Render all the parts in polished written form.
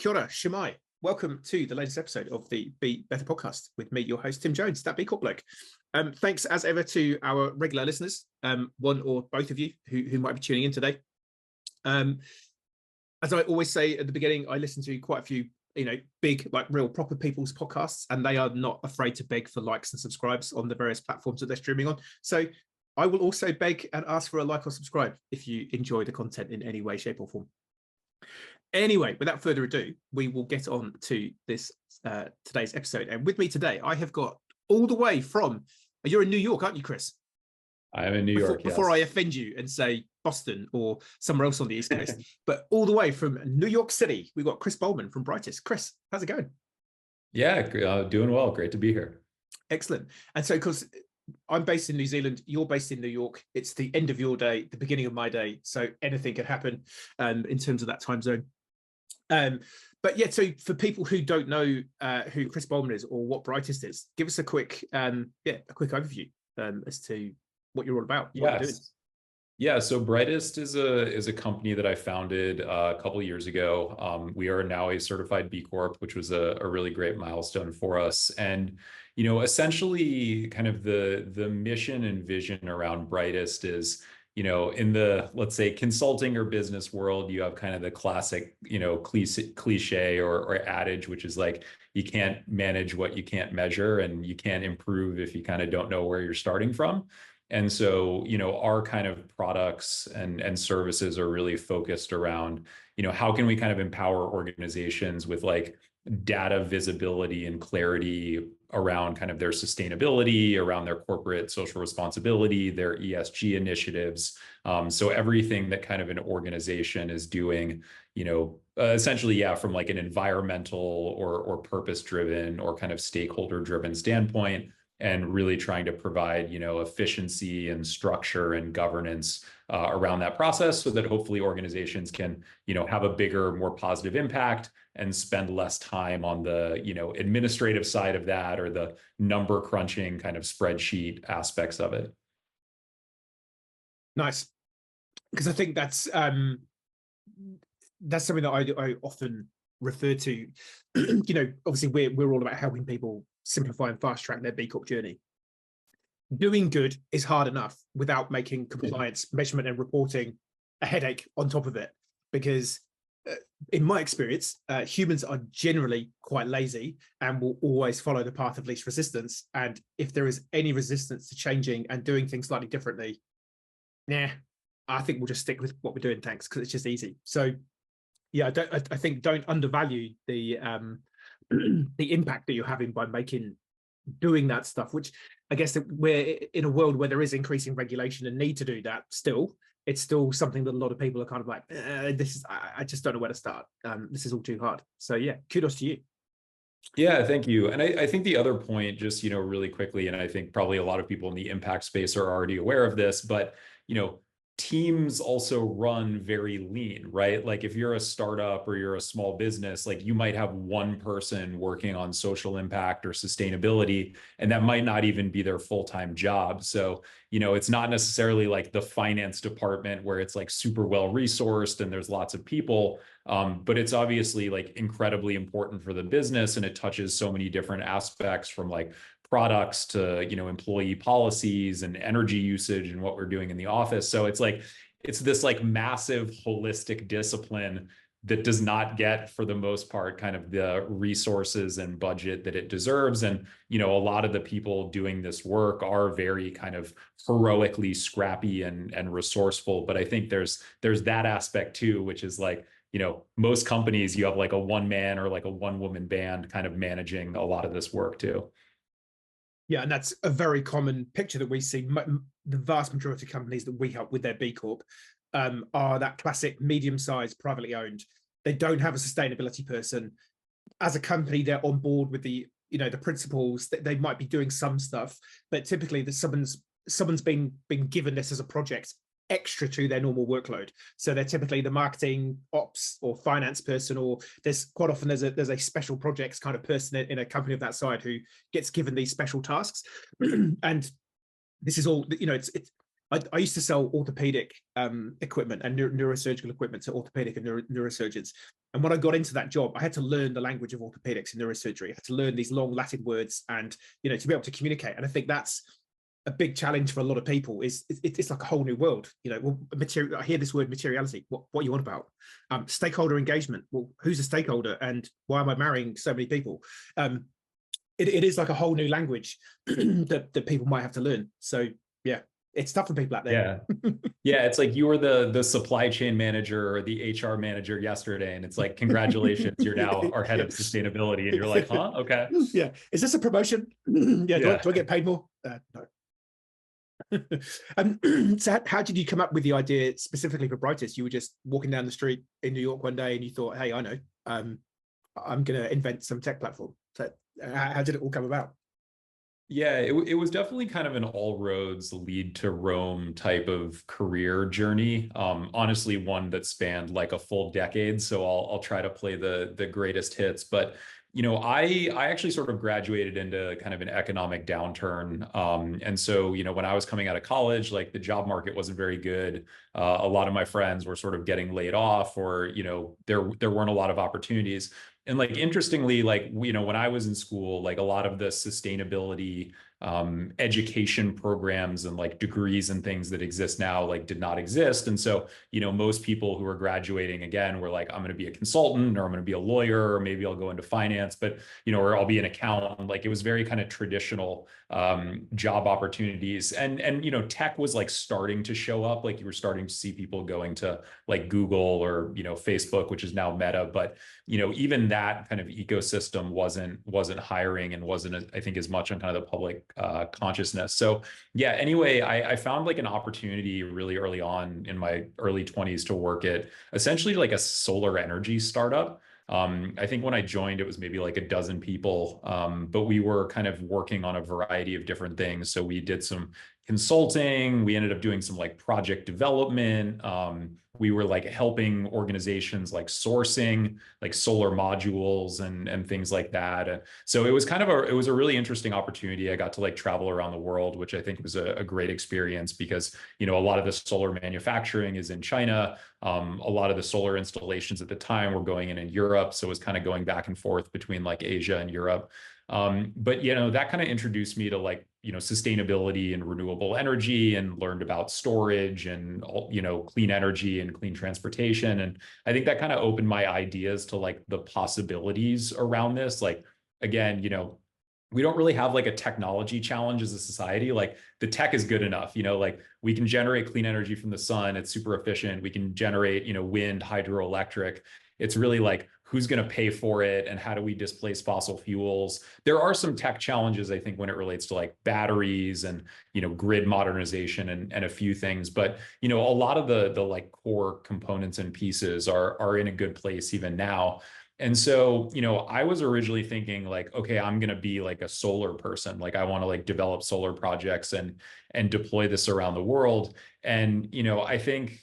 Kia ora, Shemai. Welcome to the latest episode of the Be Better podcast with me, your host, Tim Jones, that B Corp bloke. Thanks as ever to our regular listeners, one or both of you who might be tuning in today. As I always say at the beginning, I listen to quite a few, big, like real proper people's podcasts, and they are not afraid to beg for likes and subscribes on the various platforms that they're streaming on. So I will also beg and ask for a like or subscribe if you enjoy the content in any way, shape or form. Anyway, without further ado, we will get on to this today's episode. And with me today, I have got all the way from, you're in New York, aren't you, Chris? I am in New York, yes. Before I offend you and say Boston or somewhere else on the East Coast, but all the way from New York City, we've got Chris Bolman from Brightest. Chris, how's it going? Yeah, doing well. Great to be here. Excellent. And so, because I'm based in New Zealand, you're based in New York, it's the end of your day, the beginning of my day, so anything could happen in terms of that time zone. But yeah, so for people who don't know who Chris Bolman is or what Brightest is, give us a quick overview as to what you're all about. What you're doing. Yeah, so Brightest is a company that I founded a couple of years ago. We are now a certified B Corp, which was a really great milestone for us. And essentially, kind of the mission and vision around Brightest is, in the, let's say, consulting or business world, you have kind of the classic, cliche or adage, which is like, you can't manage what you can't measure, and you can't improve if you kind of don't know where you're starting from. And so, our kind of products and services are really focused around, how can we kind of empower organizations with like data visibility and clarity around kind of their sustainability, around their corporate social responsibility, their ESG initiatives. So everything that kind of an organization is doing, essentially, yeah, from like an environmental or purpose-driven or kind of stakeholder-driven standpoint, and really trying to provide, efficiency and structure and governance around that process so that hopefully organizations can, have a bigger, more positive impact and spend less time on the, administrative side of that or the number crunching kind of spreadsheet aspects of it. Nice. Because I think that's something that I often refer to. Obviously we're all about helping people simplify and fast track their B Corp journey. Doing good is hard enough without making compliance, measurement and reporting a headache on top of it. Because in my experience, humans are generally quite lazy and will always follow the path of least resistance. And if there is any resistance to changing and doing things slightly differently, I think we'll just stick with what we're doing, thanks, because it's just easy. So yeah, I think don't undervalue the impact that you're having by doing that stuff, which I guess that we're in a world where there is increasing regulation and need to do that still. It's still something that a lot of people are kind of like, I just don't know where to start. This is all too hard. So yeah, kudos to you. Yeah, thank you. And I think the other point, just, really quickly, and I think probably a lot of people in the impact space are already aware of this, but, teams also run very lean, right? Like if you're a startup or you're a small business, like you might have one person working on social impact or sustainability, and that might not even be their full-time job. So, it's not necessarily like the finance department where it's like super well resourced and there's lots of people, but it's obviously like incredibly important for the business, and it touches so many different aspects from like products to, employee policies and energy usage and what we're doing in the office. So it's this like massive holistic discipline that does not get, for the most part, kind of the resources and budget that it deserves. And, a lot of the people doing this work are very kind of heroically scrappy and resourceful. But I think there's that aspect too, which is like, most companies, you have like a one man or like a one woman band kind of managing a lot of this work too. Yeah, and that's a very common picture that we see. The vast majority of companies that we help with their B Corp are that classic medium-sized, privately owned. They don't have a sustainability person. As a company, they're on board with the principles. That they might be doing some stuff, but typically someone's been given this as a project extra to their normal workload. So they're typically the marketing ops or finance person, or there's quite often there's a special projects kind of person in a company of that side who gets given these special tasks. And this is all, I used to sell orthopedic equipment and neurosurgical equipment to orthopedic and neurosurgeons. And when I got into that job, I had to learn the language of orthopedics and neurosurgery. I had to learn these long Latin words and, to be able to communicate. And I think that's a big challenge for a lot of people. It's like a whole new world. Material. I hear this word materiality. What you want about? Stakeholder engagement. Well, who's a stakeholder and why am I marrying so many people? It is like a whole new language that people might have to learn. So yeah, it's tough for people out there. Yeah. It's like you were the supply chain manager or the HR manager yesterday, and it's like, congratulations, you're now our head of sustainability, and you're like, huh? Okay. Yeah. Is this a promotion? Yeah. Do I get paid more? No. So how did you come up with the idea specifically for Brightest? You were just walking down the street in New York one day and you thought, hey, I know, I'm going to invent some tech platform. So how did it all come about? Yeah, it was definitely kind of an all roads lead to Rome type of career journey. Honestly, one that spanned like a full decade. So I'll try to play the greatest hits. But I actually sort of graduated into kind of an economic downturn. And so, when I was coming out of college, like the job market wasn't very good. A lot of my friends were sort of getting laid off, or, there weren't a lot of opportunities. And like, interestingly, like, when I was in school, like a lot of the sustainability education programs and like degrees and things that exist now like did not exist. And so, most people who are graduating again were like, I'm going to be a consultant, or I'm going to be a lawyer, or maybe I'll go into finance, but, or I'll be an accountant. Like it was very kind of traditional job opportunities. And tech was like starting to show up. Like you were starting to see people going to like Google or, Facebook, which is now Meta. But, even that kind of ecosystem wasn't hiring and wasn't, I think, as much on kind of the public consciousness. So yeah, anyway, I found like an opportunity really early on in my early 20s to work at essentially like a solar energy startup. I think when I joined, it was maybe like a dozen people, but we were kind of working on a variety of different things. So we did some consulting. We ended up doing some like project development. We were like helping organizations like sourcing like solar modules and things like that. So it was kind of it was a really interesting opportunity. I got to like travel around the world, which I think was a great experience because, a lot of the solar manufacturing is in China. A lot of the solar installations at the time were going in Europe. So it was kind of going back and forth between like Asia and Europe. But, that kind of introduced me to like, sustainability and renewable energy, and learned about storage and, clean energy and clean transportation. And I think that kind of opened my ideas to like the possibilities around this. Like, again, we don't really have like a technology challenge as a society. Like the tech is good enough, like we can generate clean energy from the sun. It's super efficient. We can generate, wind, hydroelectric. It's really like, who's going to pay for it and how do we displace fossil fuels? There are some tech challenges, I think, when it relates to like batteries and, grid modernization and a few things. But, a lot of the like core components and pieces are in a good place even now. And so, I was originally thinking like, okay, I'm going to be like a solar person. Like I want to like develop solar projects and deploy this around the world. And, I think,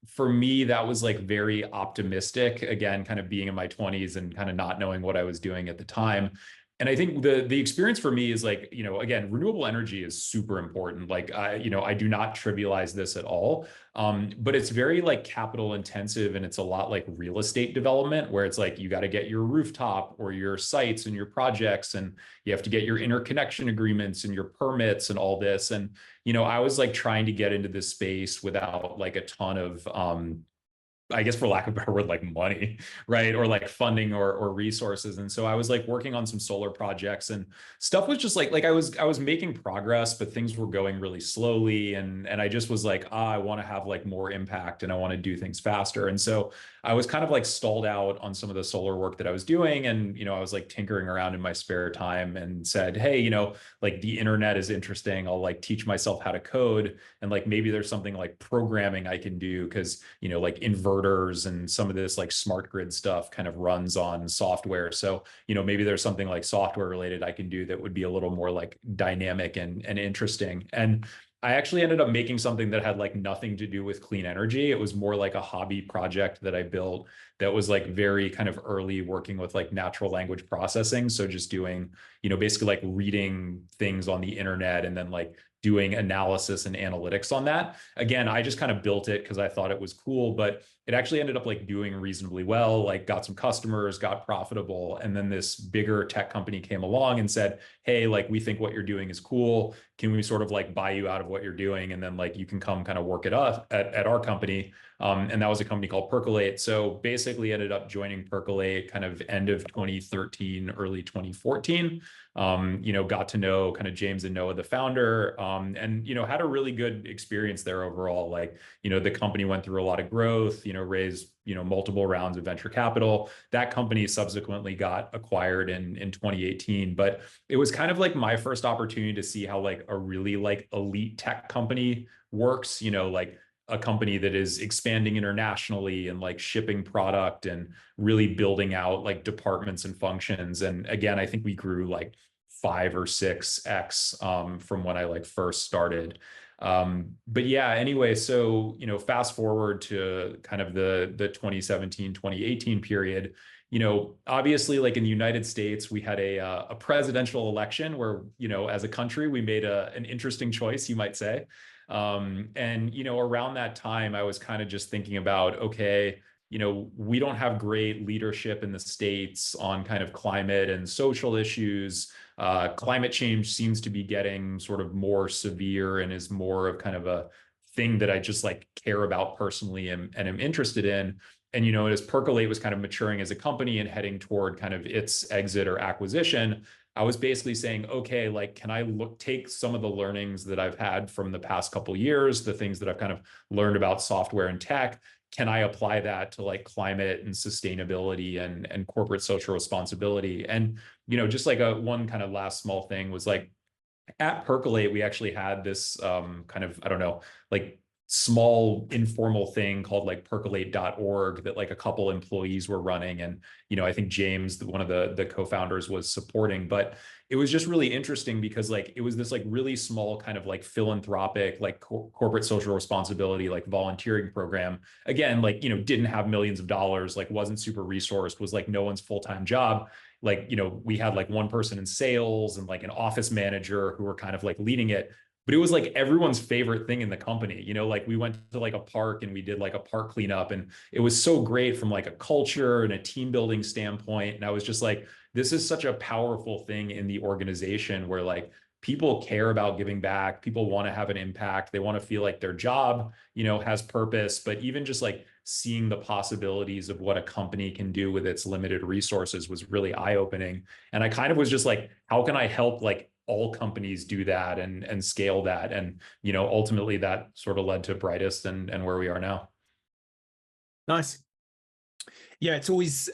for me, that was like very optimistic, again, kind of being in my 20s and kind of not knowing what I was doing at the time. And I think the experience for me is like, again, renewable energy is super important. Like, I do not trivialize this at all. But it's very like capital intensive, and it's a lot like real estate development, where it's like you got to get your rooftop or your sites and your projects, and you have to get your interconnection agreements and your permits and all this. And, I was like trying to get into this space without like a ton of, I guess for lack of a better word, like money, right? Or like funding or resources. And so I was like working on some solar projects, and stuff was just like I was making progress, but things were going really slowly. And I just was like, I want to have like more impact and I want to do things faster. And so I was kind of like stalled out on some of the solar work that I was doing. And, I was like tinkering around in my spare time and said, hey, like the internet is interesting. I'll like teach myself how to code. And like, maybe there's something like programming I can do. Cause, like inverters and some of this like smart grid stuff kind of runs on software. So, maybe there's something like software related I can do that would be a little more like dynamic and interesting. And I actually ended up making something that had like nothing to do with clean energy. It was more like a hobby project that I built that was like very kind of early, working with like natural language processing. So just doing, basically like reading things on the internet and then like doing analysis and analytics on that. Again, I just kind of built it because I thought it was cool, but it actually ended up like doing reasonably well, like got some customers, got profitable. And then this bigger tech company came along and said, hey, like we think what you're doing is cool. Can we sort of like buy you out of what you're doing? And then like you can come kind of work it up at our company. And that was a company called Percolate. So basically ended up joining Percolate kind of end of 2013, early 2014. Got to know kind of James and Noah, the founder, and, had a really good experience there overall. Like, the company went through a lot of growth, raised, multiple rounds of venture capital. That company subsequently got acquired in 2018, but it was kind of like my first opportunity to see how like a really like elite tech company works, like a company that is expanding internationally and like shipping product and really building out like departments and functions. And again, I think we grew like 5 or 6x from when I like first started. But yeah, anyway, so, fast forward to kind of the 2017, 2018 period, obviously like in the United States, we had a presidential election where, as a country, we made an interesting choice, you might say. Around that time, I was kind of just thinking about, okay, we don't have great leadership in the States on kind of climate and social issues. Climate change seems to be getting sort of more severe and is more of kind of a thing that I just like care about personally and am interested in. And, as Percolate was kind of maturing as a company and heading toward kind of its exit or acquisition, I was basically saying, okay, like, can I take some of the learnings that I've had from the past couple of years, the things that I've kind of learned about software and tech, can I apply that to like climate and sustainability and corporate social responsibility? And, just like one kind of last small thing was like at Percolate, we actually had this kind of, I don't know, like small informal thing called like percolate.org that like a couple employees were running. And, I think James, one of the co-founders, was supporting, but it was just really interesting because like it was this like really small kind of like philanthropic, like corporate social responsibility, like volunteering program. Again, like, didn't have millions of dollars, like wasn't super resourced, was like no one's full-time job. Like, we had like one person in sales and like an office manager who were kind of like leading it. But it was like everyone's favorite thing in the company, like we went to like a park and we did like a park cleanup, and it was so great from like a culture and a team building standpoint. And I was just like, this is such a powerful thing in the organization where like people care about giving back. People want to have an impact. They want to feel like their job, has purpose, but even just like seeing the possibilities of what a company can do with its limited resources was really eye-opening. And I kind of was just like, how can I help like all companies do that and scale that? And, ultimately that sort of led to Brightest and where we are now. Nice. Yeah, it's always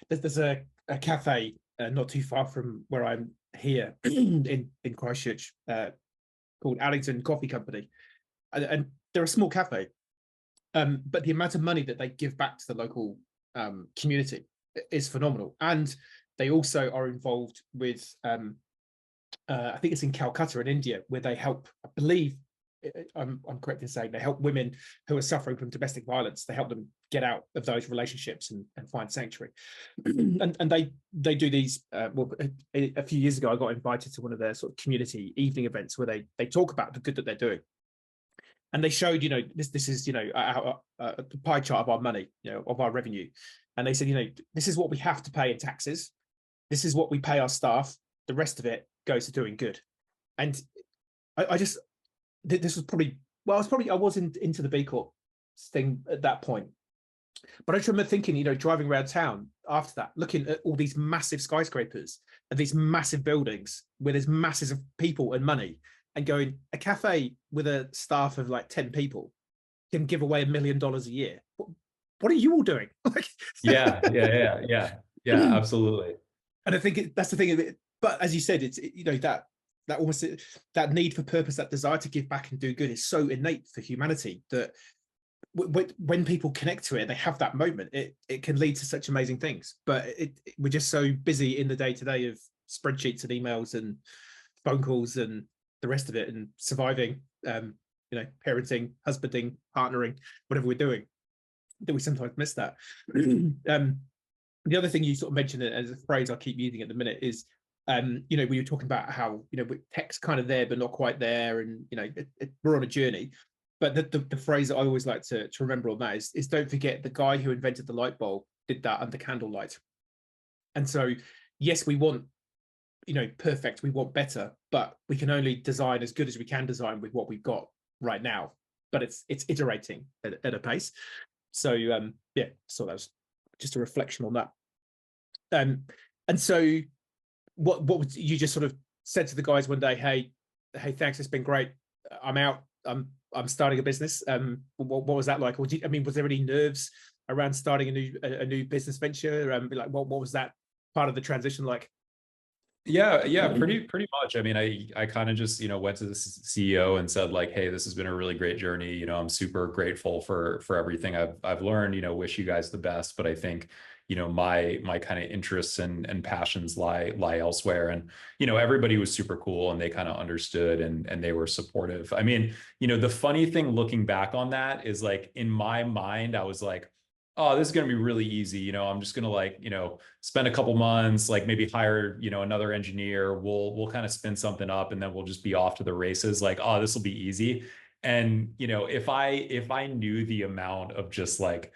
there's a cafe not too far from where I'm here in Christchurch called Allington Coffee Company, and they're a small cafe, but the amount of money that they give back to the local community is phenomenal. And they also are involved with I think it's in Calcutta in India, where they help, I believe, I'm correct in saying, they help women who are suffering from domestic violence. They help them get out of those relationships and find sanctuary. and they do these. Well, a few years ago, I got invited to one of their sort of community evening events where they talk about the good that they're doing. And they showed, this is, the pie chart of our money, of our revenue. And they said, this is what we have to pay in taxes. This is what we pay our staff. The rest of it goes to doing good. And I just, this was probably, I was into the B Corp thing at that point. But I just remember thinking, driving around town after that, looking at all these massive skyscrapers and these massive buildings where there's masses of people and money, and going, a cafe with a staff of like 10 people can give away $1 million a year. What are you all doing? Yeah, absolutely. And I think that's the thing of it. But as you said, it's, that almost, that need for purpose, that desire to give back and do good is so innate for humanity that when people connect to it, they have that moment, it can lead to such amazing things. But we're just so busy in the day-to-day of spreadsheets and emails and phone calls and the rest of it, and surviving, parenting, husbanding, partnering, whatever we're doing, that we sometimes miss that. The other thing you sort of mentioned as a phrase I keep using at the minute is You know, we were talking about how, you know, tech's kind of there but not quite there, and you know, we're on a journey. But the phrase that I always like to remember on that is don't forget the guy who invented the light bulb did that under candlelight. And so, yes, we want, you know, perfect, we want better, but we can only design as good as we can design with what we've got right now. But it's iterating at a pace. So yeah, so that was just a reflection on that. And so what would you just sort of said to the guys one day, hey, thanks, it's been great, I'm out, I'm starting a business. What was that like? Or I mean, was there any nerves around starting a new business venture? Like what was that part of the transition like? Yeah, pretty much. I mean, I kind of just, you know, went to the CEO and said like, hey, this has been a really great journey. You know, I'm super grateful for everything I've learned, you know, wish you guys the best. But I think, you know, my kind of interests and passions lie elsewhere. And, you know, everybody was super cool and they kind of understood and they were supportive. I mean, you know, the funny thing looking back on that is like in my mind, I was like, oh, this is going to be really easy. You know, I'm just going to like, you know, spend a couple months, like maybe hire, you know, another engineer. We'll kind of spin something up and then we'll just be off to the races. Like, oh, this will be easy. And, you know, if I knew the amount of just like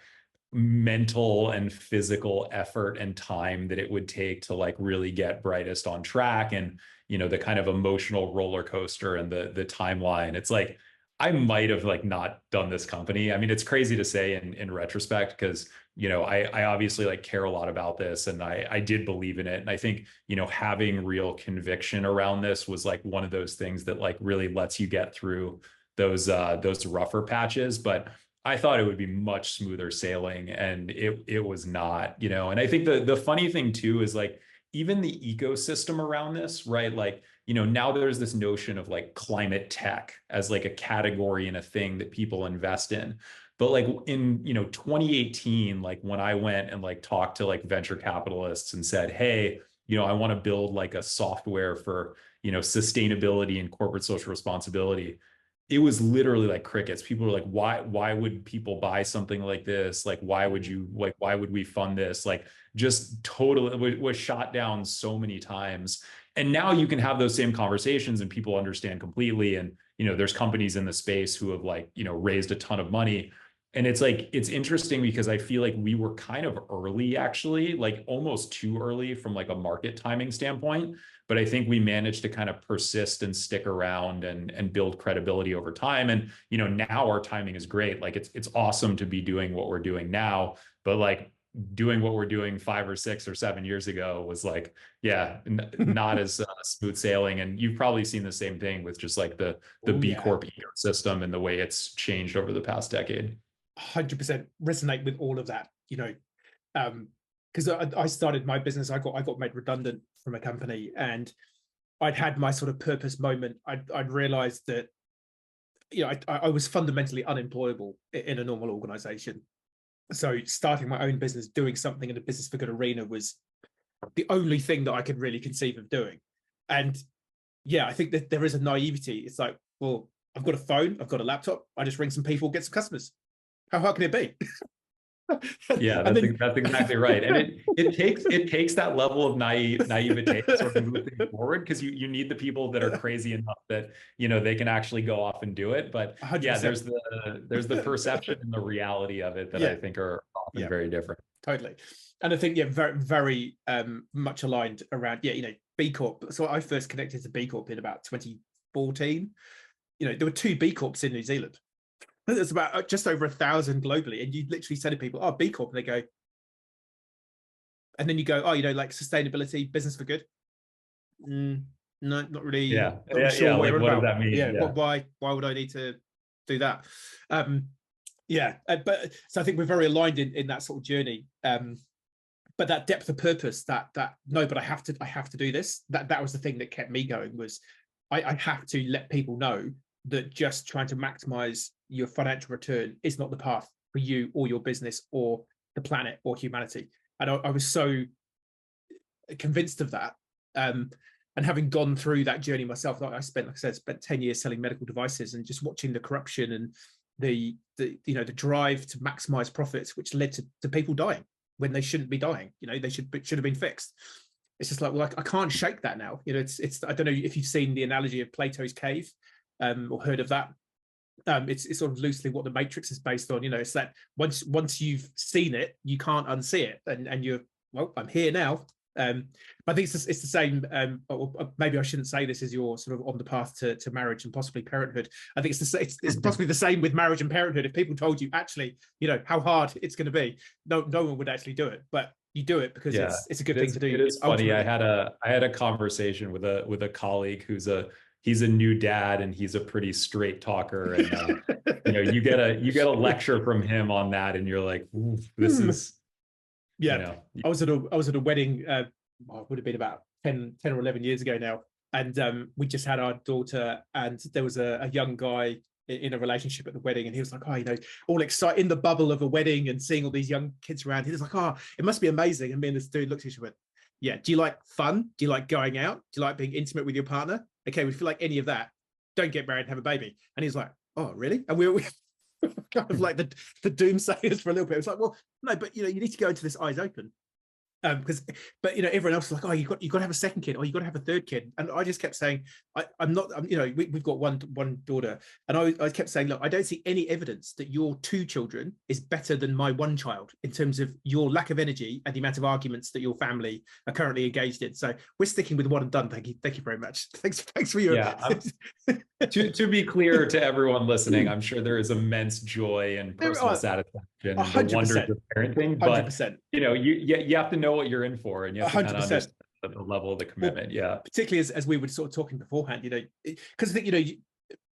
mental and physical effort and time that it would take to like really get Brightest on track, and, you know, the kind of emotional roller coaster and the timeline, it's like, I might have like not done this company. I mean, it's crazy to say in retrospect, because, you know, I obviously like care a lot about this and I did believe in it. And I think, you know, having real conviction around this was like one of those things that like really lets you get through those rougher patches. But I thought it would be much smoother sailing, and it was not, you know. And I think the funny thing too is like even the ecosystem around this, right? Like, you know, now there's this notion of like climate tech as like a category and a thing that people invest in. But like in, you know, 2018, like when I went and like talked to like venture capitalists and said, hey, you know, I want to build like a software for, you know, sustainability and corporate social responsibility, it was literally like crickets. People were like, why would people buy something like this? Like, why would you, like, why would we fund this? Like, just totally was shot down so many times. And now you can have those same conversations and people understand completely. And, you know, there's companies in the space who have like, you know, raised a ton of money. And it's like, it's interesting because I feel like we were kind of early, actually, like almost too early from like a market timing standpoint. But I think we managed to kind of persist and stick around and build credibility over time. And, you know, now our timing is great. Like it's awesome to be doing what we're doing now, but like doing what we're doing 5 or 6 or 7 years ago was like, yeah, not as smooth sailing. And you've probably seen the same thing with just like the B Corp ecosystem and the way it's changed over the past decade. 100% resonate with all of that, you know, because I started my business, I got made redundant from a company, and I'd had my sort of purpose moment. I'd realized that, you know, I was fundamentally unemployable in a normal organization. So starting my own business, doing something in a business for good arena was the only thing that I could really conceive of doing. And yeah, I think that there is a naivety. It's like, well, I've got a phone, I've got a laptop, I just ring some people, get some customers. How hard can it be? Yeah, that's exactly right. And it takes that level of naivete to sort of move things forward, because you need the people that are crazy enough that, you know, they can actually go off and do it. But 100%. Yeah, there's the perception and the reality of it that I think are often very different. Totally. And I think, yeah, very, very much aligned around, yeah, you know, B Corp. So I first connected to B Corp in about 2014. You know, there were 2 B Corps in New Zealand. There's about just over 1,000 globally, and you literally say to people, "Oh, B Corp," and they go, and then you go, "Oh, you know, like sustainability, business for good." No, not really. Yeah, not really sure what does that mean? Yeah, why would I need to do that? Yeah, but so I think we're very aligned in that sort of journey. But that depth of purpose, that no, but I have to do this. That was the thing that kept me going. Was I have to let people know that just trying to maximize your financial return is not the path for you or your business or the planet or humanity. And I was so convinced of that. And having gone through that journey myself, like I spent, like I said, 10 years selling medical devices, and just watching the corruption and the you know, the drive to maximize profits, which led to people dying when they shouldn't be dying. You know, they should have been fixed. it's just like, well, I can't shake that now. You know, it's I don't know if you've seen the analogy of Plato's cave, or heard of that. It's sort of loosely what the Matrix is based on. You know, it's that once you've seen it, you can't unsee it, and you're, well, I'm here now. But I think it's the same. Or maybe I shouldn't say this as you're sort of on the path to marriage and possibly parenthood. I think it's possibly the same with marriage and parenthood. If people told you actually, you know, how hard it's going to be, no one would actually do it, but you do it because it's a good thing to do. It is funny. I had a conversation with a colleague he's a new dad, and he's a pretty straight talker, and you know, you get a lecture from him on that, and you're like, this is. Yeah, you know. I was at a wedding. It would have been about 10 or 11 years ago now, and we just had our daughter, and there was a young guy in a relationship at the wedding, and he was like, oh, you know, all excited in the bubble of a wedding and seeing all these young kids around. He was like, oh, it must be amazing. And me and this dude looked at each other and went, yeah, do you like fun? Do you like going out? Do you like being intimate with your partner? Okay, we feel like any of that, don't get married and have a baby. And he's like, oh, really? And we kind of like the doomsayers for a little bit. It's like, well, no, but you know, you need to go into this eyes open. But you know, everyone else was like, oh, you got to have a second kid, or you got to have a third kid. And I just kept saying, I'm not, you know, we've got one daughter, and I kept saying, look, I don't see any evidence that your 2 children is better than my 1 child in terms of your lack of energy and the amount of arguments that your family are currently engaged in. So we're sticking with 1 and done. Thank you very much. Thanks for your. Yeah. To be clear to everyone listening, I'm sure there is immense joy and personal satisfaction and the wonders of parenting. But 100%. you know, you have to know what you're in for, and you have to 100%. kind of understand the level of the commitment. Well, particularly as we were sort of talking beforehand, you know, because I think, you know,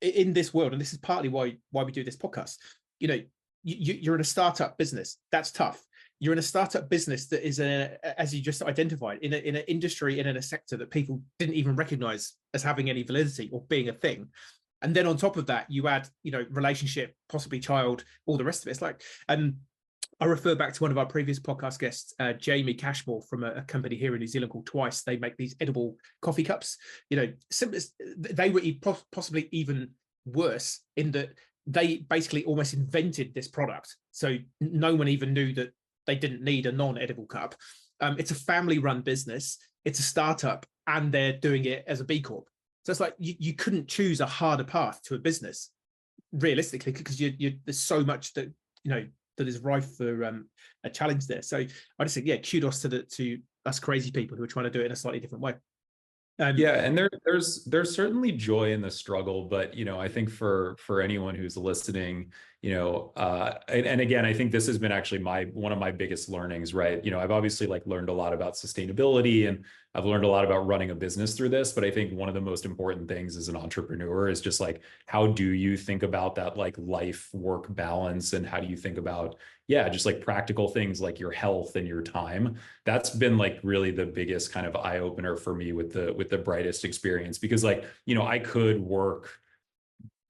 in this world, and this is partly why we do this podcast, you know, you're in a startup business. That's tough. You're in a startup business that is, as you just identified, in an industry and in a sector that people didn't even recognize as having any validity or being a thing. And then on top of that, you add, you know, relationship, possibly child, all the rest of it. It's like, I refer back to one of our previous podcast guests, Jamie Cashmore, from a company here in New Zealand called Twice. They make these edible coffee cups. You know, they were possibly even worse in that they basically almost invented this product. So no one even knew that they didn't need a non-edible cup. It's a family-run business. It's a startup, and they're doing it as a B Corp. So it's like you couldn't choose a harder path to a business, realistically, because there's so much that, you know, that is rife for a challenge there. So I just think, yeah, kudos to us crazy people who are trying to do it in a slightly different way. Yeah, and there's certainly joy in the struggle, but you know, I think for anyone who's listening, you know, and again, I think this has been actually one of my biggest learnings, right? You know, I've obviously like learned a lot about sustainability, and I've learned a lot about running a business through this, but I think one of the most important things as an entrepreneur is just like, how do you think about that like life work balance, and how do you think about, yeah, just like practical things like your health and your time. That's been like really the biggest kind of eye opener for me with the Brightest experience, because like, you know, I could work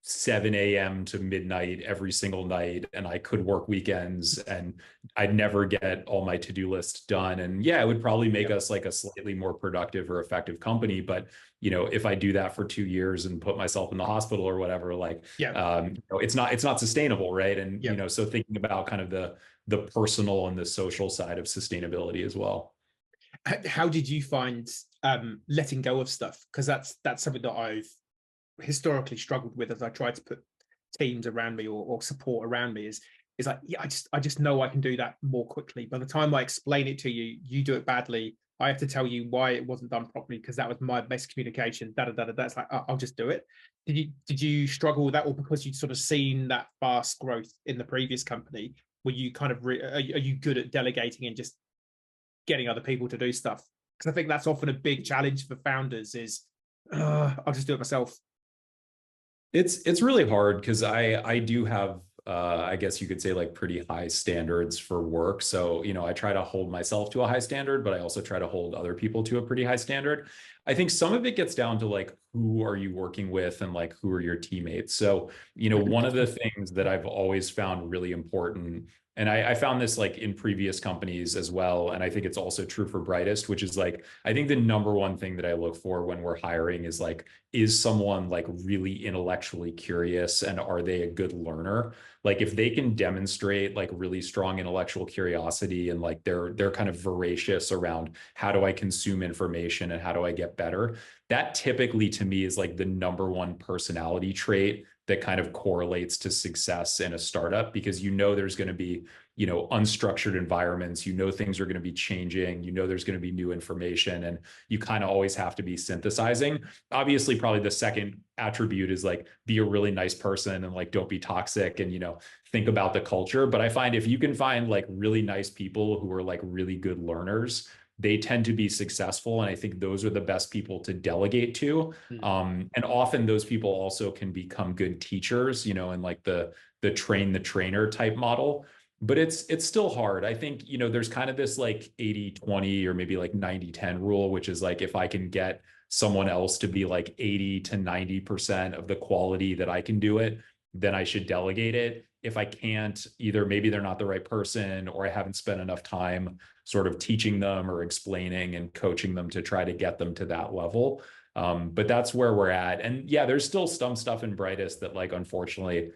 7 a.m. to midnight every single night, and I could work weekends, and I'd never get all my to-do list done. And yeah, it would probably make us like a slightly more productive or effective company. But, you know, if I do that for 2 years and put myself in the hospital or whatever, like, you know, it's not sustainable. Right. And, you know, so thinking about kind of the personal and the social side of sustainability as well. How did you find letting go of stuff? Because that's something that I've historically struggled with as I try to put teams around me or support around me is like, yeah, I just know I can do that more quickly. By the time I explain it to you, you do it badly. I have to tell you why it wasn't done properly because that was my best communication. That's like, I'll just do it. Did you struggle with that, or because you'd sort of seen that fast growth in the previous company, were you kind of are you good at delegating and just getting other people to do stuff? Because I think that's often a big challenge for founders is I'll just do it myself. It's really hard because I do have I guess you could say like pretty high standards for work. So, you know, I try to hold myself to a high standard, but I also try to hold other people to a pretty high standard. I think some of it gets down to like, who are you working with and like, who are your teammates? So, you know, one of the things that I've always found really important And I found this like in previous companies as well. And I think it's also true for Brightest, which is like, I think the number one thing that I look for when we're hiring is like, is someone like really intellectually curious and are they a good learner? Like if they can demonstrate like really strong intellectual curiosity and like they're kind of voracious around how do I consume information and how do I get better, that typically to me is like the number one personality trait that kind of correlates to success in a startup, because you know there's going to be, you know, unstructured environments, you know things are going to be changing, you know there's going to be new information, and you kind of always have to be synthesizing. Obviously, probably the second attribute is like be a really nice person and like don't be toxic and, you know, think about the culture. But I find if you can find like really nice people who are like really good learners, they tend to be successful. And I think those are the best people to delegate to. And often those people also can become good teachers, you know, in like the train the trainer type model. But it's still hard. I think, you know, there's kind of this like 80-20 or maybe like 90-10 rule, which is like if I can get someone else to be like 80 to 90% of the quality that I can do it, then I should delegate it. If I can't, either maybe they're not the right person or I haven't spent enough time sort of teaching them or explaining and coaching them to try to get them to that level. But that's where we're at. And yeah, there's still some stuff in Brightest that like, unfortunately,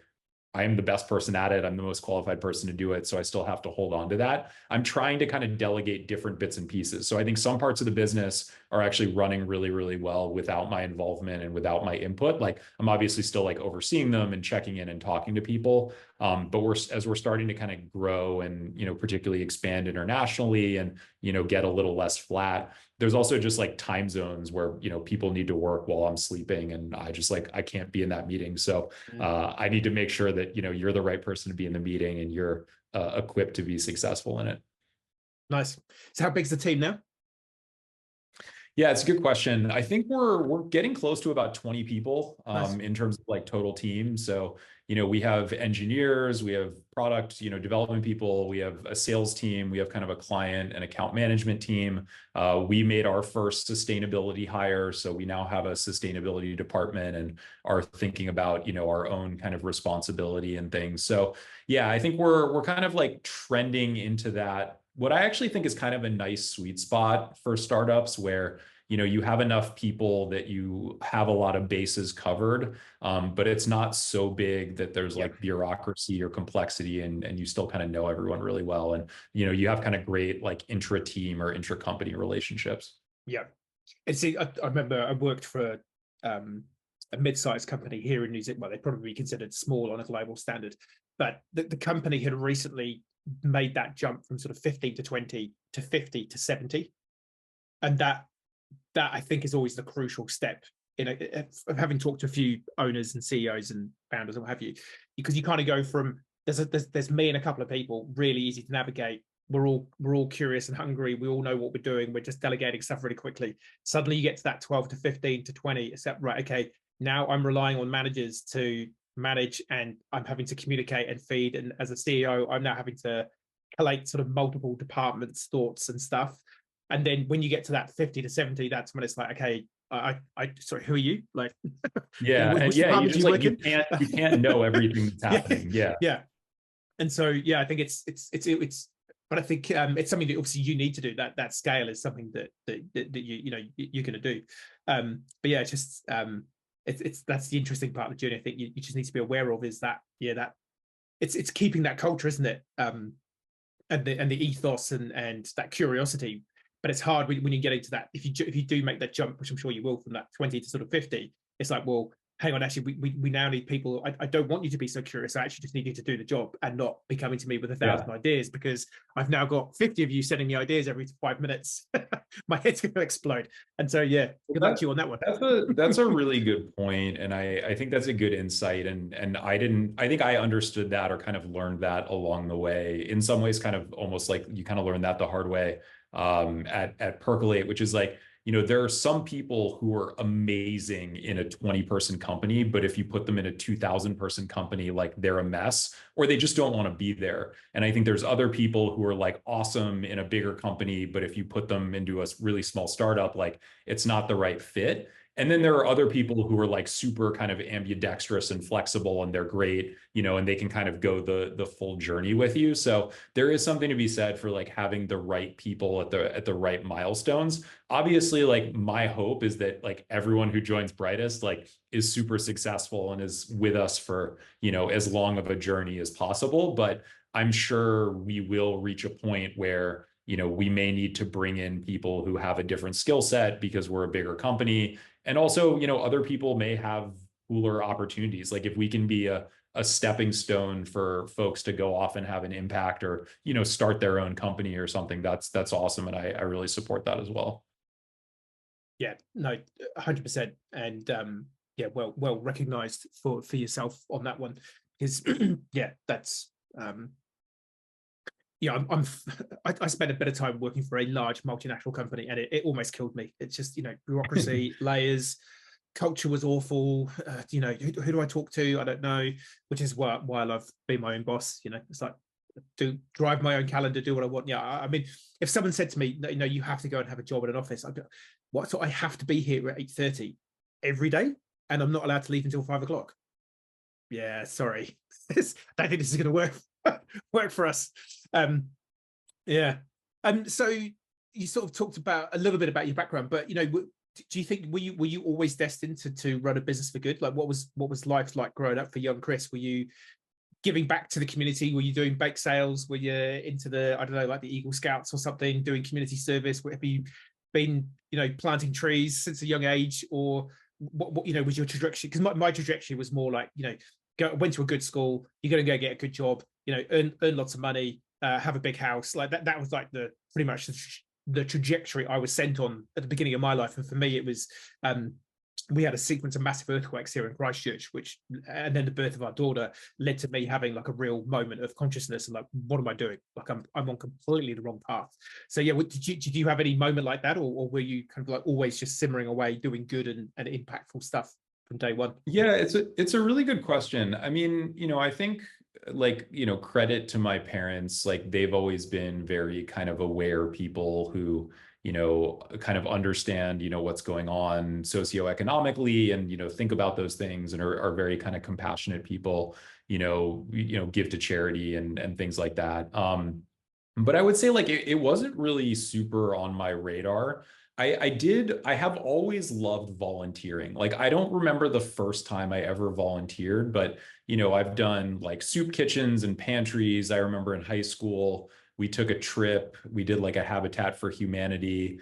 I am the best person at it. I'm the most qualified person to do it. So I still have to hold on to that. I'm trying to kind of delegate different bits and pieces. So I think some parts of the business are actually running really, really well without my involvement and without my input. Like I'm obviously still like overseeing them and checking in and talking to people. But as we're starting to kind of grow and, you know, particularly expand internationally and, you know, get a little less flat, there's also just like time zones where, you know, people need to work while I'm sleeping and I just like, I can't be in that meeting. So I need to make sure that, you know, you're the right person to be in the meeting and you're equipped to be successful in it. Nice. So how big's the team now? Yeah, it's a good question. I think we're getting close to about 20 people Nice. in terms of like total team. So, you know, we have engineers, we have product, you know, development people, we have a sales team, we have kind of a client and account management team. We made our first sustainability hire, so we now have a sustainability department and are thinking about, you know, our own kind of responsibility and things. So, yeah, I think we're kind of like trending into that. What I actually think is kind of a nice sweet spot for startups where, you know, you have enough people that you have a lot of bases covered, but it's not so big that there's like bureaucracy or complexity and you still kind of know everyone really well. And, you know, you have kind of great like intra-team or intra-company relationships. Yeah. And see, I remember I worked for a mid-sized company here in New Zealand. Well, they'd probably be considered small on a global standard, but the company had recently made that jump from sort of 15 to 20 to 50 to 70. And that I think is always the crucial step in having talked to a few owners and CEOs and founders and what have you, because you kind of go from there's me and a couple of people, really easy to navigate. We're all curious and hungry. We all know what we're doing. We're just delegating stuff really quickly. Suddenly you get to that 12 to 15 to 20, except right, okay, now I'm relying on managers to manage and I'm having to communicate and feed. And as a CEO, I'm now having to collate sort of multiple departments' thoughts and stuff. And then when you get to that 50 to 70, that's when it's like, okay, I sorry, who are you? Like, yeah, which and yeah, you just like you can't know everything that's happening. Yeah, yeah. And so yeah, I think it's but I think it's something that obviously you need to do. That scale is something that you know you're going to do. But yeah, it's just it's that's the interesting part of the journey. I think you just need to be aware of is that that it's keeping that culture, isn't it? And the ethos and that curiosity. But it's hard when you get into that. If you do make that jump, which I'm sure you will, from that 20 to sort of 50, it's like, well, hang on, actually, we now need people. I don't want you to be so curious. I actually just need you to do the job and not be coming to me with 1,000 ideas, because I've now got 50 of you sending me ideas every 5 minutes. My head's going to explode. And so, yeah, get back to you on that one. That's a really good point. And I think that's a good insight. And I think I understood that or kind of learned that along the way. In some ways, kind of almost like you kind of learned that the hard way at Percolate, which is like, you know, there are some people who are amazing in a 20-person company, but if you put them in a 2,000-person company, like they're a mess or they just don't want to be there. And I think there's other people who are like awesome in a bigger company, but if you put them into a really small startup, like it's not the right fit. And then there are other people who are like super kind of ambidextrous and flexible, and they're great, and they can kind of go the full journey with you. So there is something to be said for like having the right people at the right milestones. Obviously, like my hope is that like everyone who joins Brightest like is super successful and is with us for, as long of a journey as possible. But I'm sure we will reach a point where, we may need to bring in people who have a different skill set because we're a bigger company. And also, other people may have cooler opportunities. Like if we can be a stepping stone for folks to go off and have an impact, or, start their own company or something, that's awesome. And I really support that as well. Yeah, no, 100%. And yeah, well recognized for yourself on that one. Because yeah, that's yeah, I spent a bit of time working for a large multinational company, and it almost killed me. It's just, bureaucracy, layers, culture was awful. Who do I talk to? I don't know, which is why I love being my own boss. It's like, drive my own calendar, do what I want. Yeah, I mean, if someone said to me, you have to go and have a job in an office, I'd be, what? So I have to be here at 8:30 every day, and I'm not allowed to leave until 5 o'clock. Yeah, sorry, I don't think this is going to work for us. Yeah. So you sort of talked about a little bit about your background, but do you think were you always destined to run a business for good? Like what was life like growing up for young Chris? Were you giving back to the community? Were you doing bake sales? Were you into the, I don't know, like the Eagle Scouts or something, doing community service? Have you been, planting trees since a young age? Or what was your trajectory? Because my trajectory was more like, went to a good school, you're going to go get a good job, earn lots of money, have a big house. Like that was like pretty much the trajectory I was sent on at the beginning of my life. And for me, it was, we had a sequence of massive earthquakes here in Christchurch, and then the birth of our daughter led to me having like a real moment of consciousness and like, what am I doing? Like I'm on completely the wrong path. So yeah, did you have any moment like that, or were you kind of like always just simmering away, doing good and impactful stuff from day one? Yeah, it's a really good question. I mean, I think like, credit to my parents, like they've always been very kind of aware people who, kind of understand, what's going on socioeconomically and, think about those things and are very kind of compassionate people, give to charity and things like that. But I would say like it wasn't really super on my radar. I have always loved volunteering. Like, I don't remember the first time I ever volunteered, but, I've done like soup kitchens and pantries. I remember in high school, we took a trip. We did like a Habitat for Humanity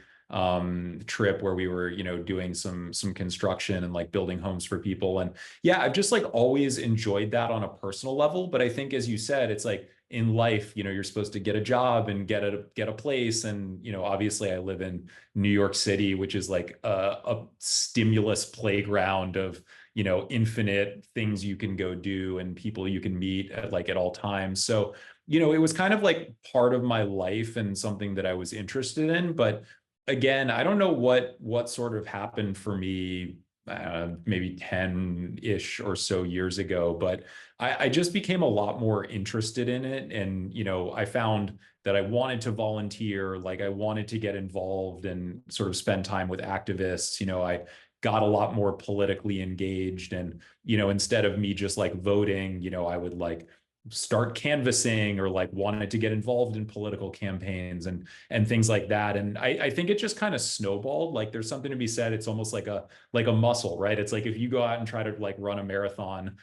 trip where we were, doing some construction and like building homes for people. And yeah, I've just like always enjoyed that on a personal level. But I think, as you said, it's like in life, you're supposed to get a job and get a place. And, obviously I live in New York City, which is like a stimulus playground of, infinite things you can go do and people you can meet at all times. So, it was kind of like part of my life and something that I was interested in. But again, I don't know what sort of happened for me, maybe 10-ish or so years ago, but I just became a lot more interested in it. And, I found that I wanted to volunteer, like I wanted to get involved and sort of spend time with activists. I got a lot more politically engaged, and, instead of me just like voting, I would like start canvassing or like wanted to get involved in political campaigns and things like that. And I think it just kind of snowballed. Like there's something to be said. It's almost like a muscle, right? It's like if you go out and try to like run a marathon,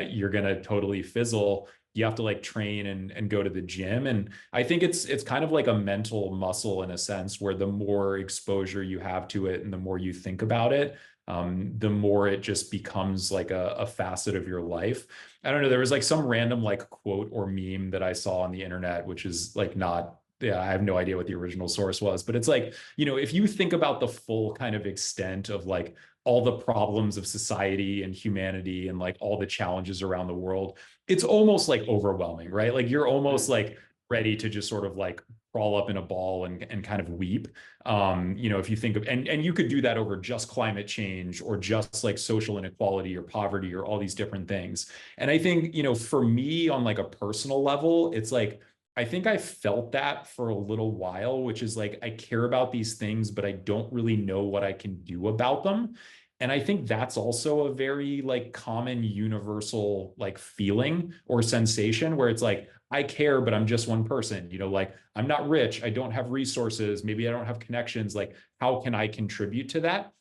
you're gonna totally fizzle. You have to like train and go to the gym. And I think it's kind of like a mental muscle in a sense, where the more exposure you have to it and the more you think about it, the more it just becomes like a facet of your life. I don't know. There was like some random like quote or meme that I saw on the internet, which is like not, yeah, I have no idea what the original source was, but it's like, if you think about the full kind of extent of like all the problems of society and humanity and like all the challenges around the world, it's almost like overwhelming, right? Like you're almost like ready to just sort of like crawl up in a ball and kind of weep. If you think of, and you could do that over just climate change or just like social inequality or poverty or all these different things. And I think, for me on like a personal level, it's like, I think I felt that for a little while, which is like, I care about these things, but I don't really know what I can do about them. And I think that's also a very like common universal like feeling or sensation where it's like, I care, but I'm just one person, you know, like I'm not rich, I don't have resources, maybe I don't have connections. Like, how can I contribute to that?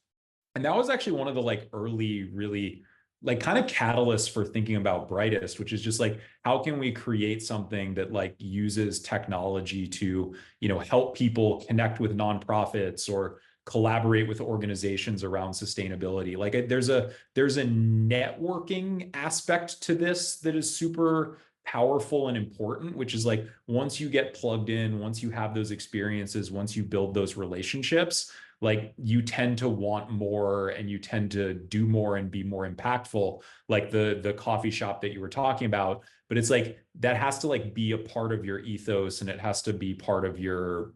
And that was actually one of the like early, really like kind of catalysts for thinking about Brightest, which is just like, how can we create something that like uses technology to, you know, help people connect with nonprofits or collaborate with organizations around sustainability. Like there's a networking aspect to this that is super powerful and important, which is like once you get plugged in, once you have those experiences, once you build those relationships, like you tend to want more and you tend to do more and be more impactful, like the coffee shop that you were talking about. But it's like that has to like be a part of your ethos, and it has to be part of your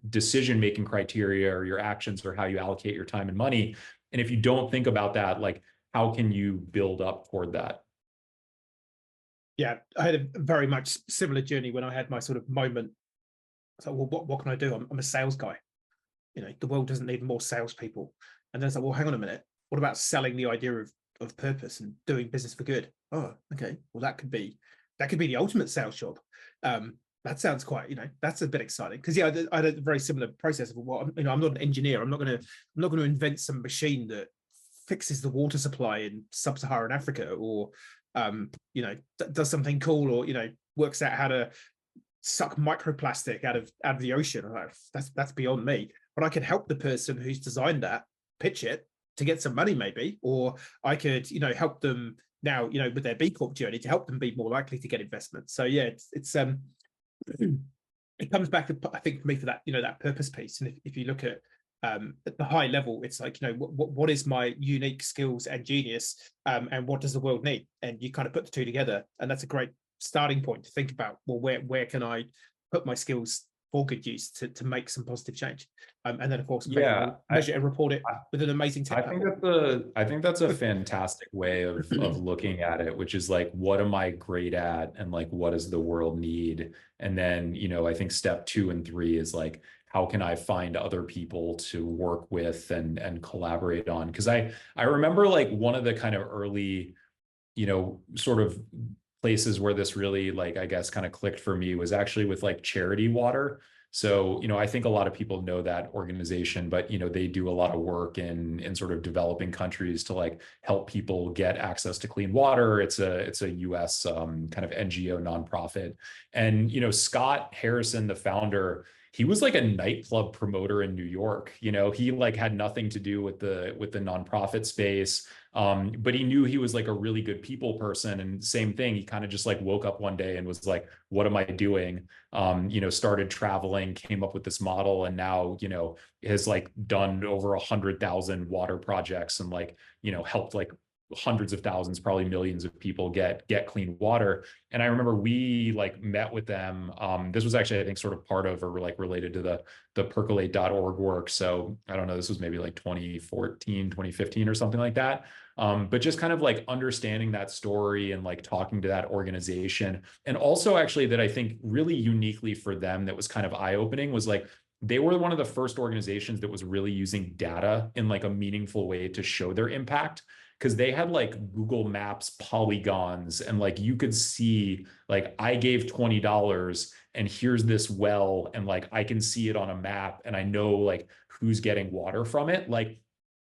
decision making criteria or your actions or how you allocate your time and money. And if you don't think about that, like how can you build up toward that? Yeah, I had a very much similar journey when I had my sort of moment. So, well, what can I do? I'm a sales guy. You know, the world doesn't need more salespeople. And then it's like, well, hang on a minute. What about selling the idea of purpose and doing business for good? Oh, okay. Well, that could be the ultimate sales job. That sounds quite, you know, that's a bit exciting because yeah, I had a very similar process of well, you know, I'm not an engineer. I'm not going to invent some machine that fixes the water supply in sub-Saharan Africa, or you know, does something cool, or you know, works out how to suck microplastic out of the ocean. I'm like, that's beyond me. But I could help the person who's designed that pitch it to get some money, maybe, or I could, you know, help them now, you know, with their B Corp journey to help them be more likely to get investment. So yeah, it's it comes back to, I think, for me, for that, you know, that purpose piece. And if you look at the high level, it's like, you know, what is my unique skills and genius, and what does the world need? And you kind of put the two together, and that's a great starting point to think about, well, where can I put my skills for good use to make some positive change, and then of course measure and report it with an amazing tech platform. I think that's a fantastic way of looking at it, which is like, what am I great at, and like what does the world need? And then, you know, I think step 2 and 3 is like, how can I find other people to work with and collaborate on? Because I remember like one of the kind of early, you know, sort of places where this really, like, I guess kind of clicked for me was actually with like Charity Water. So, you know, I think a lot of people know that organization, but, you know, they do a lot of work in sort of developing countries to like help people get access to clean water. It's a US kind of NGO nonprofit. And, you know, Scott Harrison, the founder, he was like a nightclub promoter in New York. You know, he like had nothing to do with the nonprofit space. But he knew he was like a really good people person. And same thing, he kind of just like woke up one day and was like, what am I doing? You know, started traveling, came up with this model, and now, you know, has like done over 100,000 water projects and like, you know, helped like hundreds of thousands, probably millions of people get clean water. And I remember we like met with them. This was actually, I think, sort of part of or like related to the percolate.org work. So I don't know, this was maybe like 2014, 2015 or something like that. But just kind of like understanding that story and like talking to that organization. And also actually that I think really uniquely for them that was kind of eye-opening was like, they were one of the first organizations that was really using data in like a meaningful way to show their impact, because they had like Google Maps polygons, and like you could see like I gave $20 and here's this well, and like I can see it on a map and I know like who's getting water from it. Like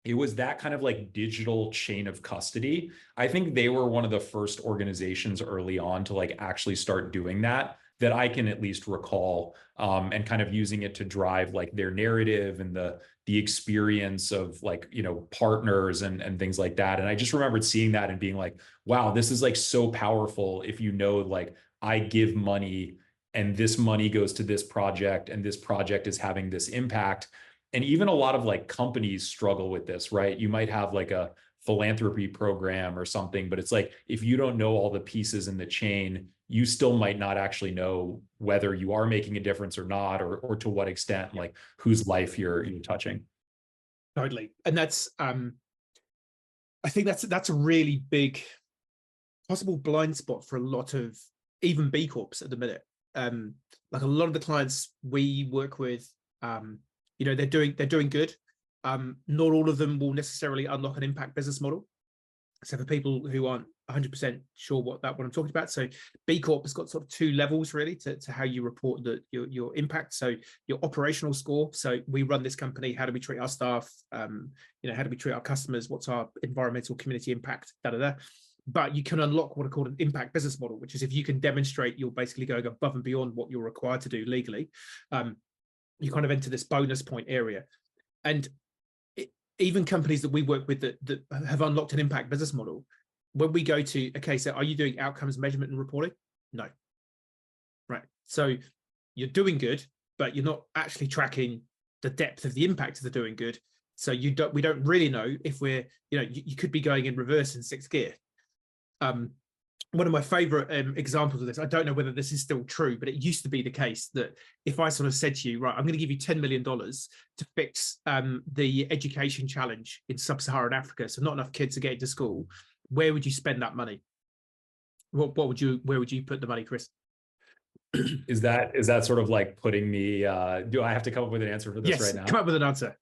it was that kind of like digital chain of custody. I think they were one of the first organizations early on to like actually start doing that I can at least recall, and kind of using it to drive like their narrative and the experience of like, you know, partners and things like that. And I just remembered seeing that and being like, wow, this is like so powerful. If you know, like I give money and this money goes to this project and this project is having this impact. And even a lot of like companies struggle with this, right? You might have like a philanthropy program or something, but it's like, if you don't know all the pieces in the chain, you still might not actually know whether you are making a difference or not, or to what extent, like whose life you're touching. Totally. And that's I think that's a really big possible blind spot for a lot of even B Corps at the minute. Like a lot of the clients we work with, you know, they're doing good. Not all of them will necessarily unlock an impact business model. So for people who aren't 100% sure what I'm talking about, so B Corp has got sort of two levels really to how you report your impact. So your operational score. So we run this company. How do we treat our staff? How do we treat our customers? What's our environmental community impact? But you can unlock what are called an impact business model, which is if you can demonstrate you're basically going above and beyond what you're required to do legally, you kind of enter this bonus point area. And even companies that we work with that have unlocked an impact business model, when we go to, okay, so are you doing outcomes measurement and reporting? No. Right. So you're doing good, but you're not actually tracking the depth of the impact of the doing good. So we don't really know if you could be going in reverse in sixth gear. One of my favorite examples of this, I don't know whether this is still true, but it used to be the case that if I sort of said to you, right, I'm going to give you $10 million to fix the education challenge in sub-Saharan Africa, so not enough kids are getting to school, where would you spend that money? Where would you put the money, Chris? Is that sort of like putting me, do I have to come up with an answer for this right now? Come up with an answer.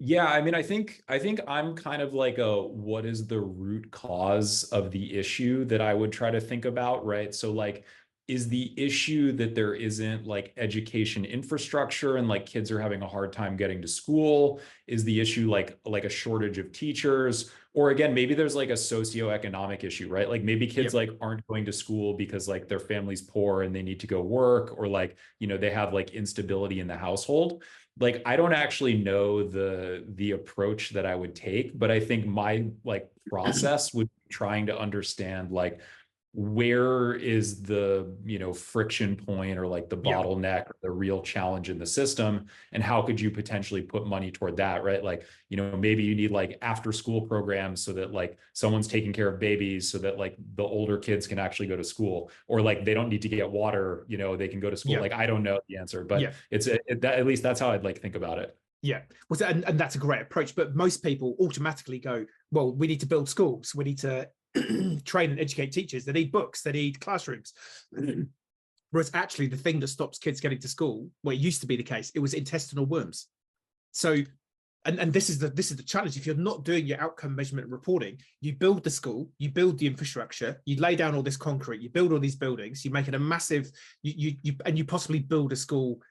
Yeah, I mean, I think I'm kind of like what is the root cause of the issue that I would try to think about, right? So like, is the issue that there isn't like education infrastructure and like kids are having a hard time getting to school? Is the issue like a shortage of teachers? Or again, maybe there's like a socioeconomic issue, right? Like maybe kids like aren't going to school because like their family's poor and they need to go work, or like, they have like instability in the household. Like, I don't actually know the approach that I would take, but I think my like process would be trying to understand like, where is the friction point or like the bottleneck or the real challenge in the system, and how could you potentially put money toward that, right? Like, maybe you need like after school programs so that like someone's taking care of babies so that like the older kids can actually go to school, or like they don't need to get water, they can go to school. Like, I don't know the answer, but at least that's how I'd like think about it. Yeah, well, and that's a great approach, but most people automatically go, well, we need to build schools, we need to train and educate teachers, they need books, they need classrooms. Whereas actually the thing that stops kids getting to school, well, it used to be the case, it was intestinal worms. So, and this is the challenge. If you're not doing your outcome measurement and reporting, you build the school, you build the infrastructure, you lay down all this concrete, you build all these buildings, you make it a massive, you possibly build a school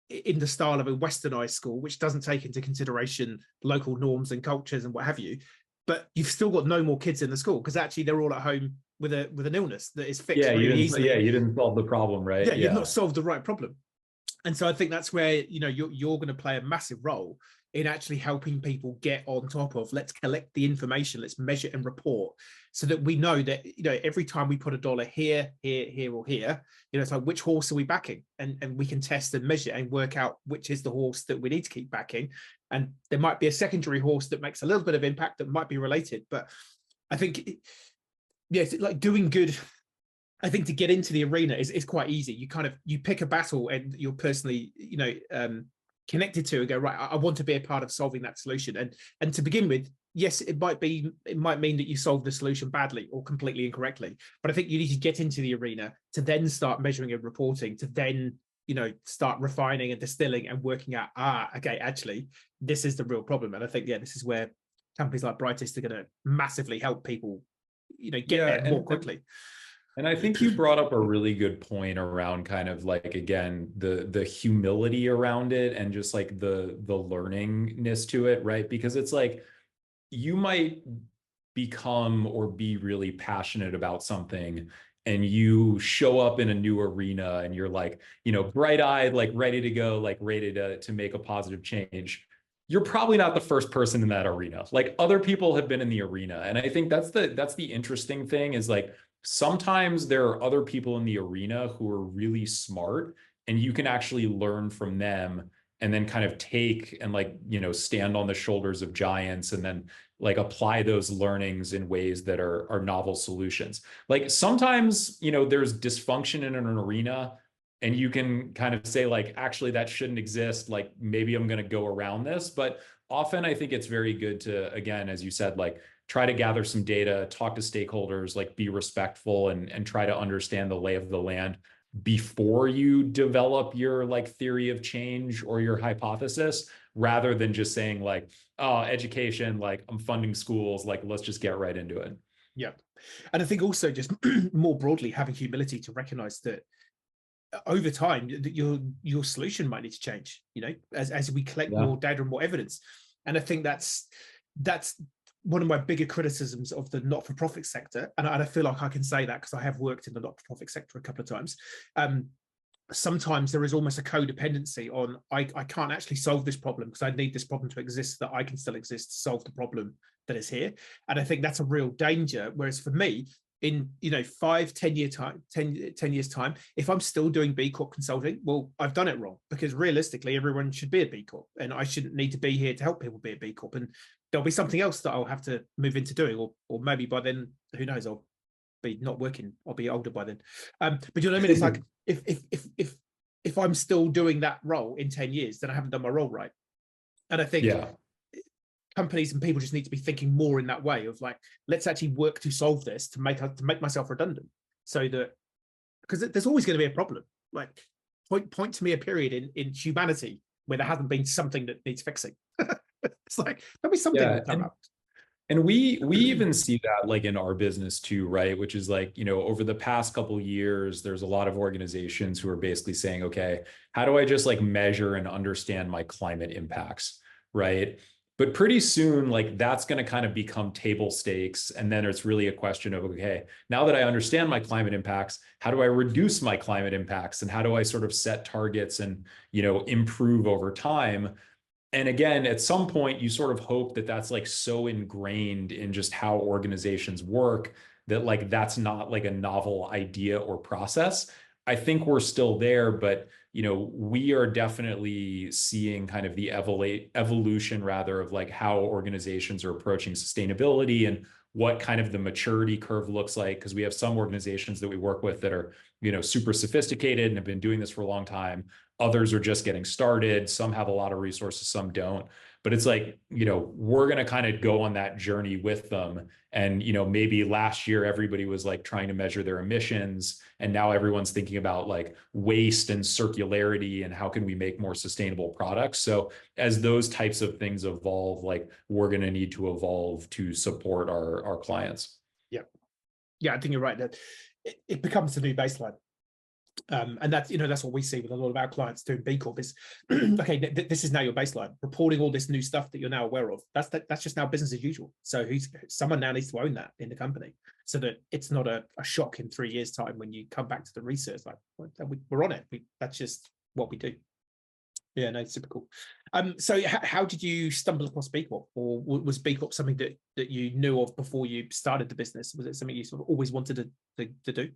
in the style of a westernized school, which doesn't take into consideration local norms and cultures and what have you. But you've still got no more kids in the school because actually they're all at home with an illness that is fixed really easily. Yeah, you didn't solve the problem, right? Yeah, you've not solved the right problem. And so I think that's where you're going to play a massive role in actually helping people get on top of, let's collect the information, let's measure and report, so that we know that every time we put a dollar here or here, it's like, which horse are we backing, and we can test and measure and work out which is the horse that we need to keep backing. And there might be a secondary horse that makes a little bit of impact that might be related, but I think it's like doing good. I think to get into the arena is quite easy. You pick a battle and you're personally connected to and go, right, I want to be a part of solving that solution. And to begin with, yes, it might mean that you solve the solution badly or completely incorrectly, but I think you need to get into the arena to then start measuring and reporting, to then start refining and distilling and working out, okay, actually this is the real problem. And I think this is where companies like Brightest are going to massively help people get there more quickly. And I think you brought up a really good point around kind of like, again, the humility around it and just like the learningness to it, right? Because it's like, you might become or be really passionate about something, and you show up in a new arena and you're like, bright-eyed, like ready to go, like ready to make a positive change. You're probably not the first person in that arena. Like, other people have been in the arena. And I think that's the interesting thing, is like, sometimes there are other people in the arena who are really smart, and you can actually learn from them and then kind of take and like, stand on the shoulders of giants and then like apply those learnings in ways that are novel solutions. Like, sometimes, there's dysfunction in an arena and you can kind of say like, actually that shouldn't exist. Like, maybe I'm going to go around this. But often I think it's very good to, again, as you said, like, try to gather some data, talk to stakeholders, like be respectful and try to understand the lay of the land before you develop your like theory of change or your hypothesis, rather than just saying like, oh, education, like I'm funding schools, like let's just get right into it. Yeah. And I think also just more broadly having humility to recognize that over time your solution might need to change, as we collect more data and more evidence. And I think that's one of my bigger criticisms of the not-for-profit sector. And I feel like I can say that because I have worked in the not-for-profit sector a couple of times. Sometimes there is almost a codependency on I can't actually solve this problem because I need this problem to exist so that I can still exist to solve the problem that is here. And I think that's a real danger. Whereas for me, in 5-10 years time, if I'm still doing B Corp consulting, well, I've done it wrong, because realistically everyone should be a B Corp, and I shouldn't need to be here to help people be a B Corp, and there'll be something else that I'll have to move into doing, or maybe by then, who knows, I'll be not working, I'll be older by then. But you know what I mean? It's like if I'm still doing that role in 10 years, then I haven't done my role right. And I think companies and people just need to be thinking more in that way of like, let's actually work to solve this, to make myself redundant, so that, because there's always going to be a problem. Like point to me a period in humanity where there hasn't been something that needs fixing. It's like there'll be something that come up. And we even see that like in our business too, right? Which is like, over the past couple of years, there's a lot of organizations who are basically saying, okay, how do I just like measure and understand my climate impacts, right? But pretty soon, like that's going to kind of become table stakes. And then it's really a question of, okay, now that I understand my climate impacts, how do I reduce my climate impacts? And how do I sort of set targets and, improve over time? And again, at some point, you sort of hope that that's like so ingrained in just how organizations work that like that's not like a novel idea or process. I think we're still there, but we are definitely seeing kind of the evolution rather of like how organizations are approaching sustainability and what kind of the maturity curve looks like. Because we have some organizations that we work with that are, super sophisticated and have been doing this for a long time. Others are just getting started. Some have a lot of resources, some don't. But it's like, we're going to kind of go on that journey with them. And, maybe last year, everybody was like trying to measure their emissions. And now everyone's thinking about like waste and circularity and how can we make more sustainable products. So as those types of things evolve, like we're going to need to evolve to support our clients. Yeah. Yeah, I think you're right. That it becomes the new baseline. And that's, that's what we see with a lot of our clients doing B Corp is, okay, this is now your baseline, reporting all this new stuff that you're now aware of. That's just now business as usual. So someone now needs to own that in the company so that it's not a shock in 3 years' time when you come back to the research, like we're on it. That's just what we do. Yeah, no, super cool. So how did you stumble across B Corp, or was B Corp something that you knew of before you started the business? Was it something you sort of always wanted to do?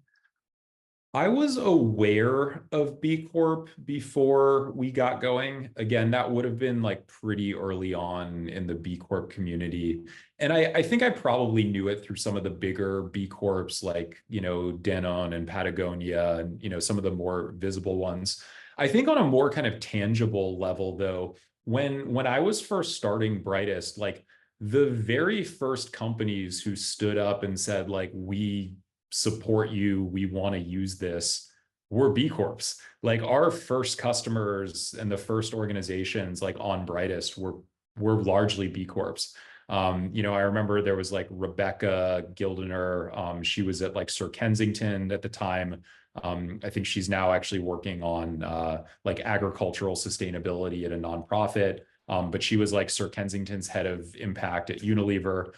I was aware of B Corp before we got going. Again, that would have been like pretty early on in the B Corp community. And I think I probably knew it through some of the bigger B Corps like, Danone and Patagonia and, some of the more visible ones. I think on a more kind of tangible level, though, when I was first starting Brightest, like the very first companies who stood up and said, like, we support you, we want to use this, we're B Corps. Like our first customers and the first organizations like on Brightest were largely B Corps. I remember there was like Rebecca Gildener. She was at like Sir Kensington at the time. I think she's now actually working on like agricultural sustainability at a nonprofit. But she was like Sir Kensington's head of impact at Unilever.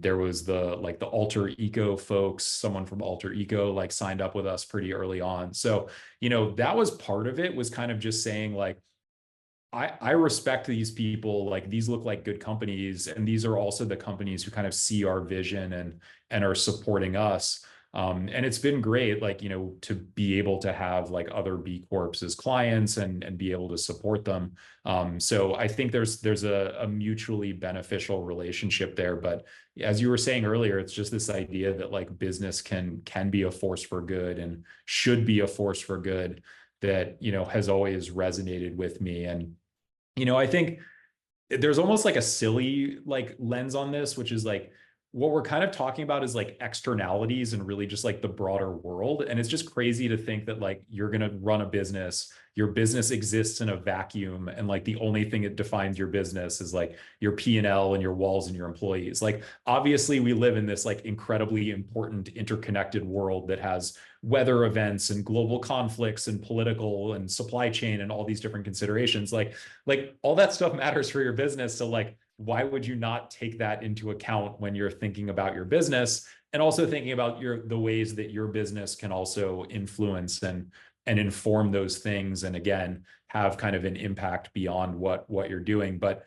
There was the Alter Eco folks, someone from Alter Eco like signed up with us pretty early on. So, that was part of it, was kind of just saying like, I respect these people, like these look like good companies. And these are also the companies who kind of see our vision and are supporting us. And it's been great, like, to be able to have like other B Corps as clients and be able to support them. So I think there's a mutually beneficial relationship there. But as you were saying earlier, it's just this idea that like business can be a force for good and should be a force for good that, has always resonated with me. And, I think there's almost like a silly like lens on this, which is like, what we're kind of talking about is like externalities and really just like the broader world. And it's just crazy to think that like you're going to run a business, your business exists in a vacuum, and like the only thing that defines your business is like your P&L and your walls and your employees. Like obviously we live in this like incredibly important interconnected world that has weather events and global conflicts and political and supply chain and all these different considerations. Like all that stuff matters for your business. So like, why would you not take that into account when you're thinking about your business, and also thinking about the ways that your business can also influence and inform those things, and again have kind of an impact beyond what you're doing. But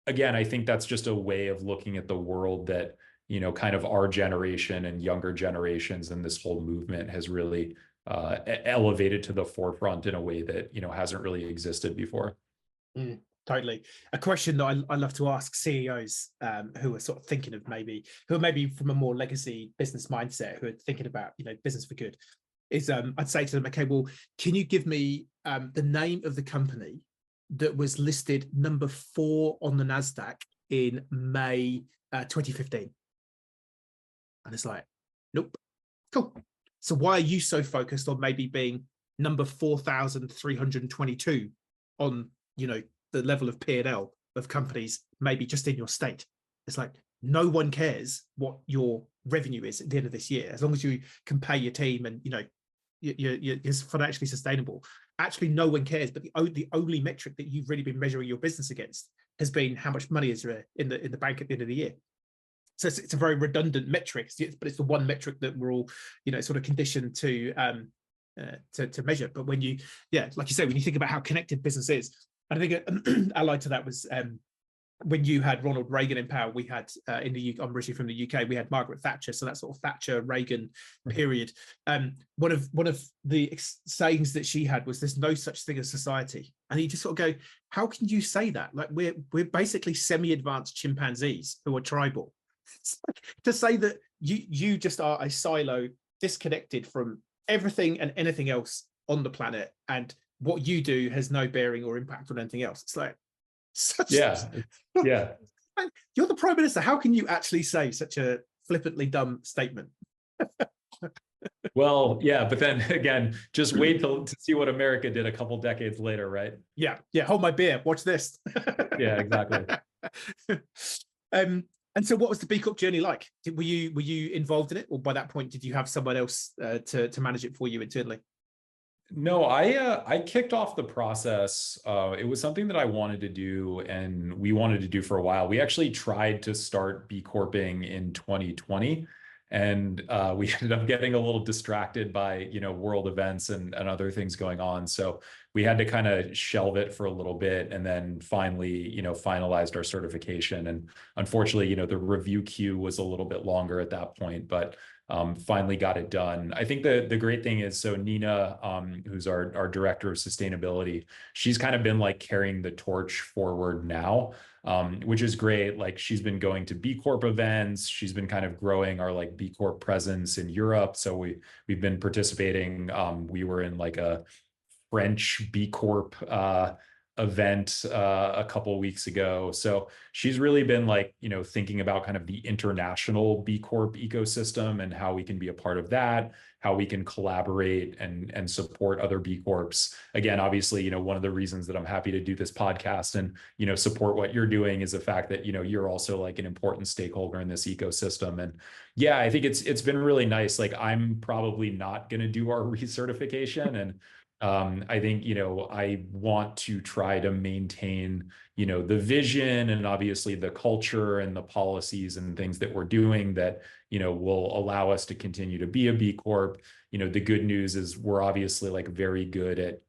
again, I think that's just a way of looking at the world that, you know, kind of our generation and younger generations and this whole movement has really elevated to the forefront in a way that, you know, hasn't really existed before. Totally. A question that I love to ask CEOs who are sort of thinking of who are maybe from a more legacy business mindset, who are thinking about, you know, business for good, is I'd say to them, okay, well, can you give me the name of the company that was listed number 4 on the NASDAQ in May 2015? And it's like, nope. Cool. So why are you so focused on maybe being number 4,322 on, you know, the level of P&L of companies, maybe just in your state? It's like, no one cares what your revenue is at the end of this year, as long as you can pay your team and, you know, you're financially sustainable. Actually, no one cares. But the only metric that you've really been measuring your business against has been how much money is there in the bank at the end of the year. So it's a very redundant metric, but it's the one metric that we're all, you know, sort of conditioned to measure. But when you, like you say, when you think about how connected business is, and I think allied to that was when you had Ronald Reagan in power, we had in the UK, I'm originally from the UK, we had Margaret Thatcher. So that sort of Thatcher Reagan period. One of the sayings that she had was, "There's no such thing as society." And you just sort of go, how can you say that? Like we're basically semi-advanced chimpanzees who are tribal. It's like, to say that you just are a silo disconnected from everything and anything else on the planet, and what you do has no bearing or impact on anything else. It's like, you're the Prime Minister. How can you actually say such a flippantly dumb statement? Well, yeah, but then again, just wait to see what America did a couple decades later, right? Yeah, hold my beer. Watch this. Yeah, exactly. And so, what was the B Corp journey like? Were you involved in it, or by that point, did you have someone else to manage it for you internally? No, I kicked off the process. It was something that I wanted to do, and we wanted to do for a while. We actually tried to start B Corping in 2020, and we ended up getting a little distracted by, you know, world events and other things going on. So we had to kind of shelve it for a little bit, and then finally, you know, finalized our certification. And unfortunately, you know, the review queue was a little bit longer at that point, but finally got it done. I think the great thing is, so Nina, who's our director of sustainability, she's kind of been like carrying the torch forward now, which is great. Like, she's been going to B Corp events. She's been kind of growing our like B Corp presence in Europe. So we've been participating. We were in like a French B Corp event a couple of weeks ago. So she's really been like, you know, thinking about kind of the international B Corp ecosystem and how we can be a part of that, how we can collaborate and support other B Corps. Again, obviously, you know, one of the reasons that I'm happy to do this podcast and, you know, support what you're doing is the fact that, you know, you're also like an important stakeholder in this ecosystem. And yeah, I think it's been really nice. Like, I'm probably not going to do our recertification, and I think, you know, I want to try to maintain, you know, the vision and obviously the culture and the policies and things that we're doing that, you know, will allow us to continue to be a B Corp. You know, the good news is we're obviously like very good at,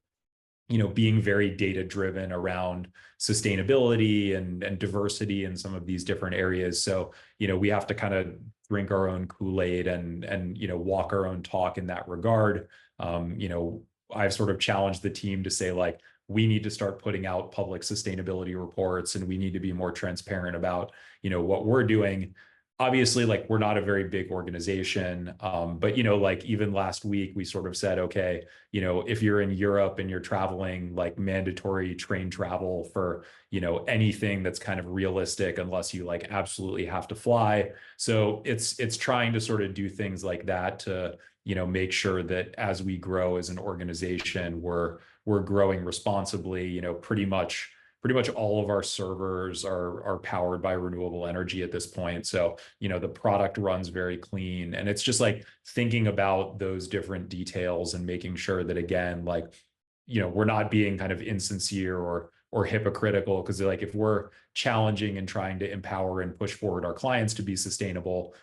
you know, being very data driven around sustainability and diversity in some of these different areas. So, you know, we have to kind of drink our own Kool-Aid and, you know, walk our own talk in that regard. You know, I've sort of challenged the team to say, like, we need to start putting out public sustainability reports, and we need to be more transparent about, you know, what we're doing. obviously, like, we're not a very big organization, but like, even last week we sort of said, okay, if you're in Europe and you're traveling, like, mandatory train travel for anything that's kind of realistic, unless you like absolutely have to fly. So it's trying to sort of do things like that to make sure that as we grow as an organization, we're growing responsibly. Pretty much all of our servers are powered by renewable energy at this point. So, the product runs very clean. And it's just like thinking about those different details and making sure that, again, like, we're not being kind of insincere or hypocritical, because like, if we're challenging and trying to empower and push forward our clients to be sustainable,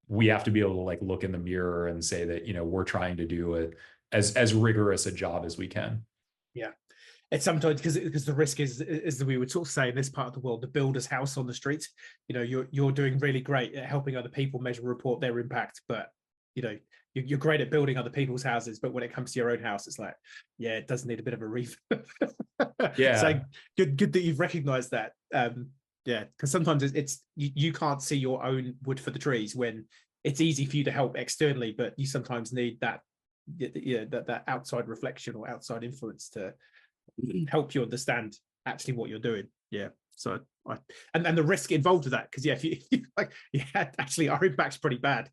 we have to be able to like look in the mirror and say that, we're trying to do as rigorous a job as we can. Yeah. It's sometimes because the risk is that we would sort of say in this part of the world, the builder's house on the street. You're doing really great at helping other people measure, report their impact, but you're great at building other people's houses. But when it comes to your own house, it's like, yeah, it does need a bit of a refurb. Yeah. So good that you've recognized that. Yeah, because sometimes it's you can't see your own wood for the trees when it's easy for you to help externally, but you sometimes need that that outside reflection or outside influence to help you understand actually what you're doing. Yeah. So and the risk involved with that, because if you like, yeah, actually our impact's pretty bad.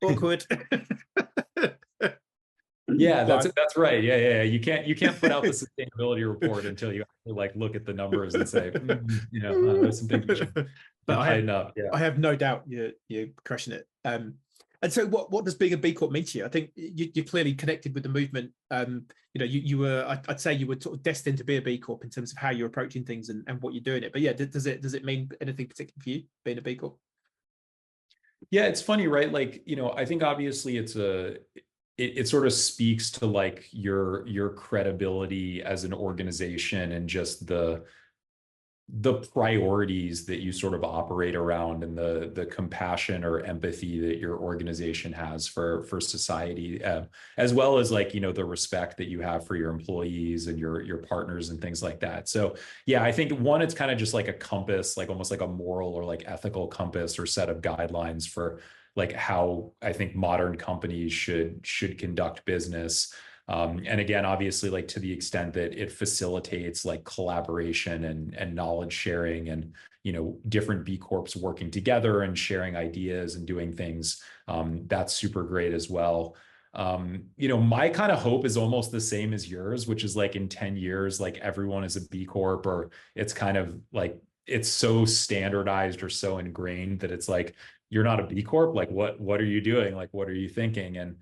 Awkward. Yeah, that's right. Yeah. You can't put out the sustainability report until you actually like look at the numbers and say, there's some things we should tighten up. Yeah. I have no doubt you're crushing it. And so what does being a B Corp mean to you? I think you're clearly connected with the movement. You were, I'd say you were sort of destined to be a B Corp in terms of how you're approaching things and what you're doing it. But yeah, does it mean anything particular for you being a B Corp? Yeah, it's funny, right? Like, I think obviously it sort of speaks to like your credibility as an organization and just the priorities that you sort of operate around, and the compassion or empathy that your organization has for society, as well as like the respect that you have for your employees and your partners and things like that. So yeah, I think one, it's kind of just like a compass, like almost like a moral or like ethical compass or set of guidelines for like how I think modern companies should conduct business. And again, obviously, like to the extent that it facilitates like collaboration and knowledge sharing and, different B Corps working together and sharing ideas and doing things, that's super great as well. My kind of hope is almost the same as yours, which is like in 10 years, like everyone is a B Corp, or it's kind of like, it's so standardized or so ingrained that it's like, you're not a B Corp. Like, what are you doing? Like, what are you thinking? And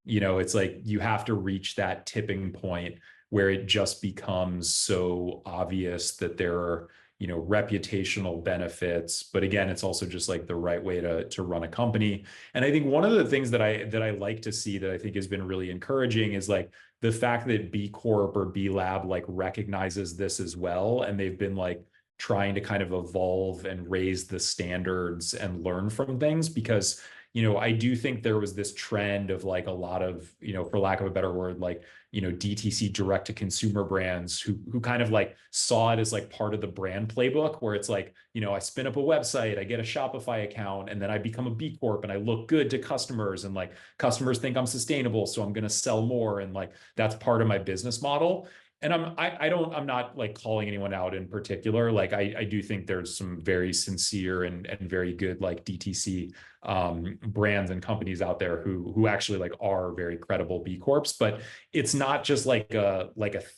it's like you have to reach that tipping point where it just becomes so obvious that there are, reputational benefits. But again, it's also just like the right way to run a company. And I think one of the things that I like to see that I think has been really encouraging is like the fact that B Corp or B Lab like recognizes this as well. And they've been like trying to kind of evolve and raise the standards and learn from things, because I do think there was this trend of like a lot of, for lack of a better word, like, DTC direct to consumer brands who kind of like saw it as like part of the brand playbook, where it's like, I spin up a website, I get a Shopify account, and then I become a B Corp and I look good to customers, and like customers think I'm sustainable, so I'm going to sell more. And like, that's part of my business model. And I'm not like calling anyone out in particular. Like I do think there's some very sincere and very good like DTC brands and companies out there who actually like are very credible B Corps, but it's not just like a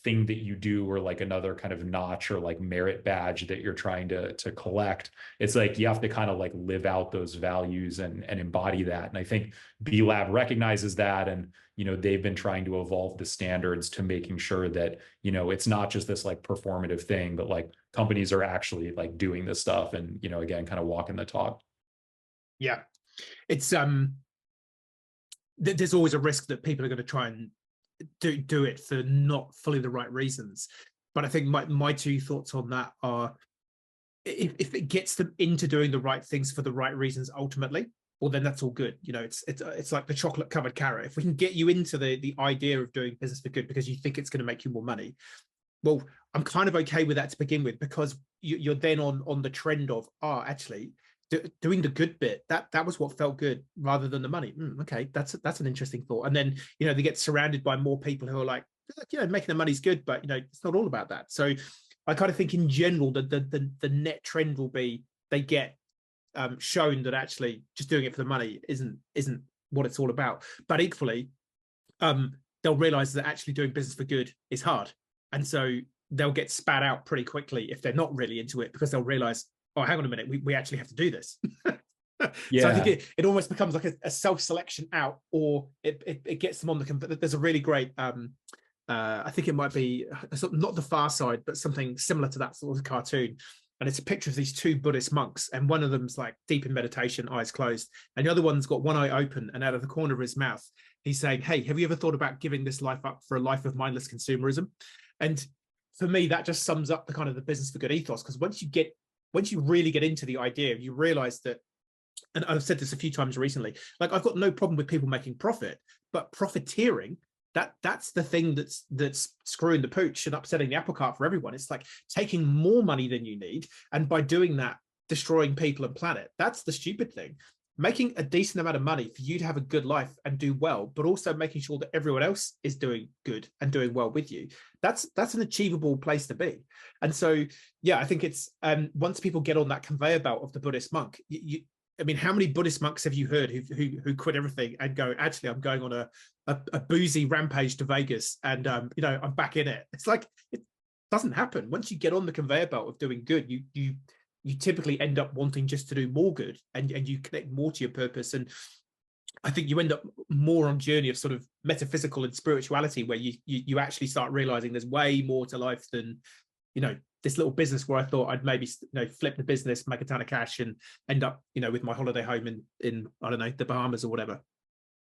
thing that you do, or like another kind of notch or like merit badge that you're trying to collect. It's like you have to kind of like live out those values and embody that. And I think B Lab recognizes that, and they've been trying to evolve the standards to making sure that it's not just this like performative thing, but like companies are actually like doing this stuff and again kind of walking the talk. Yeah, it's there's always a risk that people are going to try and do it for not fully the right reasons. But I think my two thoughts on that are, if it gets them into doing the right things for the right reasons ultimately, well, then that's all good. It's like the chocolate covered carrot. If we can get you into the idea of doing business for good because you think it's going to make you more money, well, I'm kind of okay with that to begin with, because you're then on the trend of, actually, doing the good bit, that was what felt good rather than the money. Okay, that's an interesting thought. And then, you know, they get surrounded by more people who are like, you know, making the money's good, but, you know, it's not all about that. So I kind of think in general that the net trend will be they get shown that actually just doing it for the money isn't what it's all about. But equally, they'll realize that actually doing business for good is hard. And so they'll get spat out pretty quickly if they're not really into it, because they'll realize, oh, hang on a minute, we actually have to do this. Yeah. So I think it almost becomes like a self-selection out, or it gets them on the. There's a really great, I think it might be not The Far Side, but something similar to that sort of cartoon. And it's a picture of these two Buddhist monks, and one of them's like deep in meditation, eyes closed, and the other one's got one eye open, and out of the corner of his mouth, he's saying, "Hey, have you ever thought about giving this life up for a life of mindless consumerism?" And for me, that just sums up the kind of the business for good ethos, because once you really get into the idea, you realize that, and I've said this a few times recently, like I've got no problem with people making profit, but profiteering, that's the thing that's screwing the pooch and upsetting the apple cart for everyone. It's like taking more money than you need, and by doing that, destroying people and planet. That's the stupid thing. Making a decent amount of money for you to have a good life and do well, but also making sure that everyone else is doing good and doing well with you. That's an achievable place to be. And so, yeah, I think it's once people get on that conveyor belt of the Buddhist monk, I mean, how many Buddhist monks have you heard who quit everything and go, actually, I'm going on a boozy rampage to Vegas, and you know, I'm back in it. It's like, it doesn't happen. Once you get on the conveyor belt of doing good, you typically end up wanting just to do more good, and you connect more to your purpose. And I think you end up more on journey of sort of metaphysical and spirituality, where you actually start realizing there's way more to life than, you know, this little business where I thought I'd maybe, you know, flip the business, make a ton of cash, and end up, you know, with my holiday home in I don't know, the Bahamas or whatever.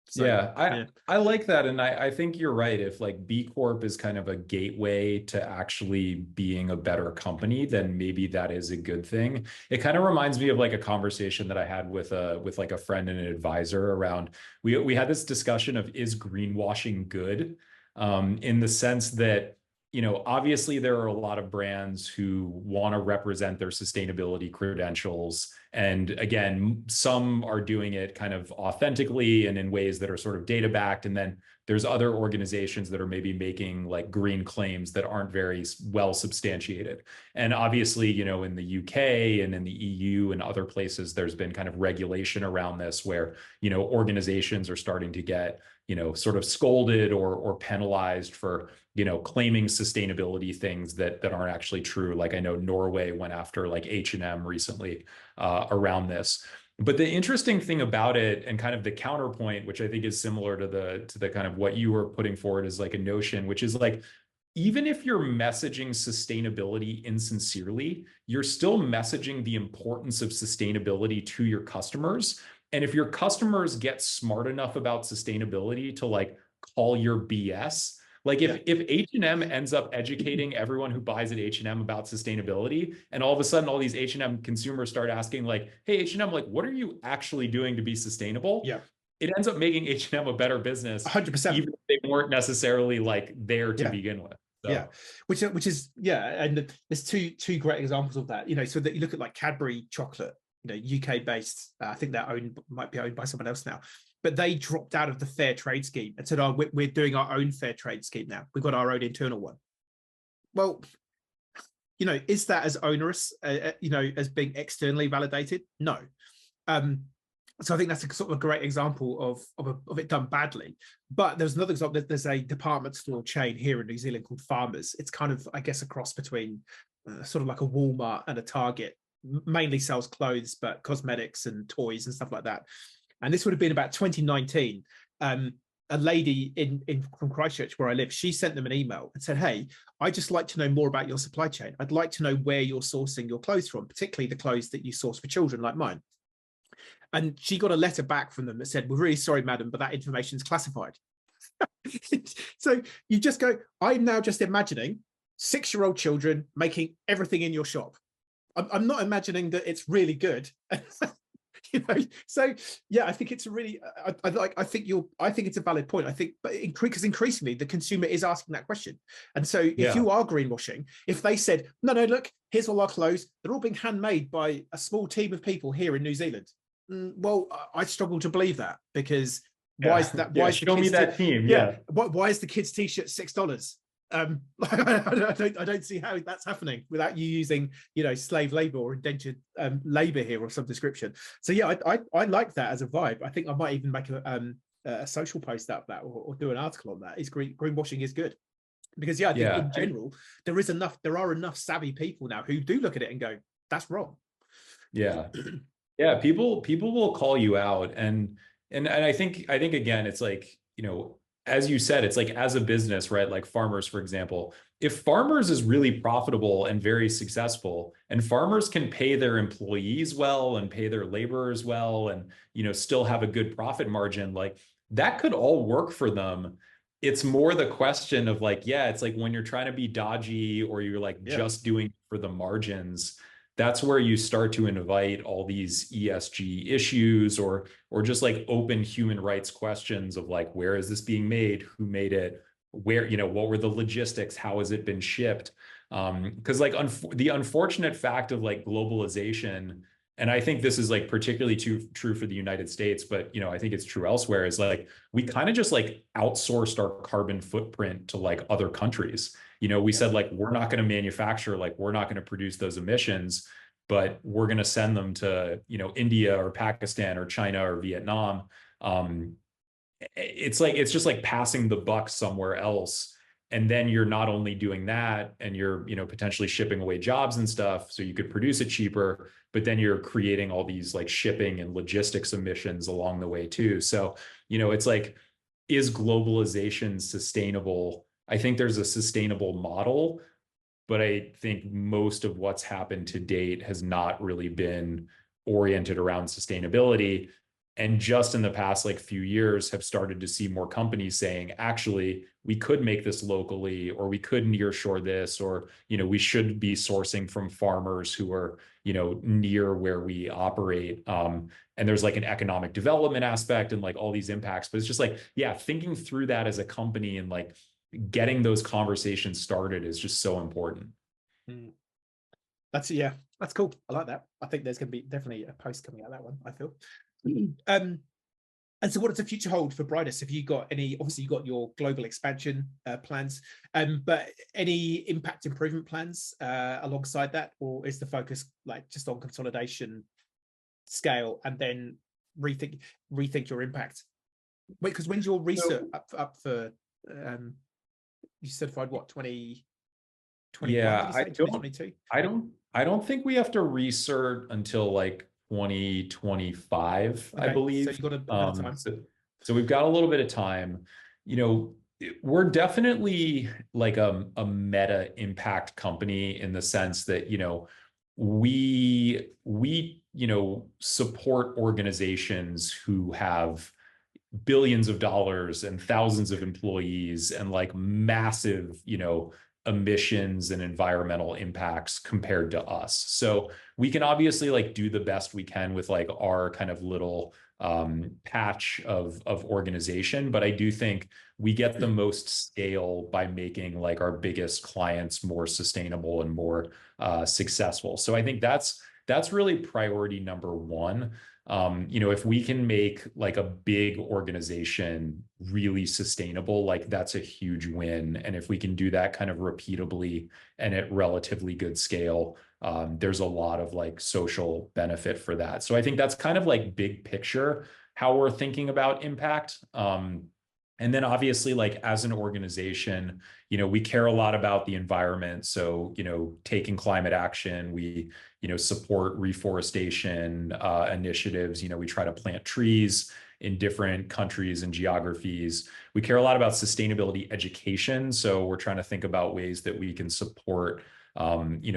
So, yeah, I like that. And I think you're right. If like B Corp is kind of a gateway to actually being a better company, then maybe that is a good thing. It kind of reminds me of like a conversation that I had with like a friend and an advisor around, we had this discussion of, is greenwashing good? In the sense that, you know, obviously there are a lot of brands who want to represent their sustainability credentials. And again, some are doing it kind of authentically and in ways that are sort of data backed. And then there's other organizations that are maybe making like green claims that aren't very well substantiated. And obviously, you know, in the UK and in the EU and other places, there's been kind of regulation around this where, you know, organizations are starting to get, you know, sort of scolded or penalized for, you know, claiming sustainability things that aren't actually true. Like I know Norway went after like H&M recently around this. But the interesting thing about it, and kind of the counterpoint, which I think is similar to the kind of what you were putting forward, is like a notion, which is like, even if you're messaging sustainability insincerely, you're still messaging the importance of sustainability to your customers. And if your customers get smart enough about sustainability to like call your BS, like if H&M ends up educating everyone who buys at H&M about sustainability, and all of a sudden all these H&M consumers start asking like, hey, H&M, like, what are you actually doing to be sustainable? yeah, It ends up making H&M a better business, 100%. even if they weren't necessarily like there to begin with. So. Yeah, which is and there's two great examples of that. You know, so that you look at like Cadbury chocolate, you know, UK based. I think might be owned by someone else now, but they dropped out of the fair trade scheme and said, "Oh, we're doing our own fair trade scheme now. We've got our own internal one." Well, you know, is that as onerous, you know, as being externally validated? No. So I think that's a sort of a great example of it done badly. But there's another example. There's a department store chain here in New Zealand called Farmers. It's kind of, I guess, a cross between sort of like a Walmart and a Target. Mainly sells clothes, but cosmetics and toys and stuff like that. And this would have been about 2019. A lady from Christchurch, where I live, she sent them an email and said, "Hey, I'd just like to know more about your supply chain. I'd like to know where you're sourcing your clothes from, particularly the clothes that you source for children like mine." And she got a letter back from them that said, "We're really sorry, madam, but that information is classified." So you just go, I'm now just imagining 6-year-old children making everything in your shop. I'm not imagining that it's really good. So yeah, I think it's a really, I think it's a valid point. I think, but because increasingly the consumer is asking that question. And so if you are greenwashing, if they said, no, look, here's all our clothes, they're all being handmade by a small team of people here in New Zealand. Well, I struggle to believe that, because why is that? Why is the show me that team. Why is the kids' t-shirt $6? I don't see how that's happening without you using, slave labor or indentured labor here of some description. So yeah, I like that as a vibe. I think I might even make a social post out of that, or do an article on that. Is greenwashing is good, because I think in general there are enough savvy people now who do look at it and go, that's wrong. People will call you out, and I think again, it's like, as you said, it's like, as a business, right? Like Farmers, for example, if Farmers is really profitable and very successful, and Farmers can pay their employees well and pay their laborers well, and, still have a good profit margin, like that could all work for them. It's more the question of like, it's like when you're trying to be dodgy, or you're like just doing it for the margins, that's where you start to invite all these ESG issues, or just like open human rights questions of like, where is this being made? Who made it? Where, what were the logistics? How has it been shipped? Because like the unfortunate fact of like globalization, and I think this is like particularly true for the United States, but I think it's true elsewhere, is like we kind of just like outsourced our carbon footprint to like other countries. We said like, we're not going to manufacture, like we're not going to produce those emissions, but we're going to send them to, India or Pakistan or China or Vietnam. It's just like passing the buck somewhere else. And then you're not only doing that, and you're, potentially shipping away jobs and stuff, so you could produce it cheaper, but then you're creating all these like shipping and logistics emissions along the way too. So, it's like, is globalization sustainable? I think there's a sustainable model, but I think most of what's happened to date has not really been oriented around sustainability. And just in the past like few years have started to see more companies saying, actually, we could make this locally, or we could nearshore this, or, we should be sourcing from farmers who are, near where we operate. And there's like an economic development aspect and like all these impacts, but it's just like, thinking through that as a company and like getting those conversations started is just so important. That's cool. I like that. I think there's going to be definitely a post coming out of that one, I feel. And so what does the future hold for Brightest? Have you got any, obviously you got your global expansion plans, but any impact improvement plans alongside that, or is the focus like just on consolidation, scale, and then rethink your impact? Wait, because when's your research up for you certified what, 2021? 2022? I don't think we have to recert until like 2025, I believe. So you got a bit of time. So we've got a little bit of time. We're definitely like a meta impact company in the sense that, we support organizations who have billions of dollars and thousands of employees and like massive, emissions and environmental impacts compared to us. So we can obviously like do the best we can with like our kind of little patch of organization, but I do think we get the most scale by making like our biggest clients more sustainable and more successful. So I think that's really priority number one. If we can make like a big organization really sustainable, like that's a huge win. And if we can do that kind of repeatably and at relatively good scale, there's a lot of like social benefit for that. So I think that's kind of like big picture how we're thinking about impact. And then obviously, like as an organization, we care a lot about the environment. So, taking climate action, we, support reforestation initiatives. We try to plant trees in different countries and geographies. We care a lot about sustainability education. So we're trying to think about ways that we can support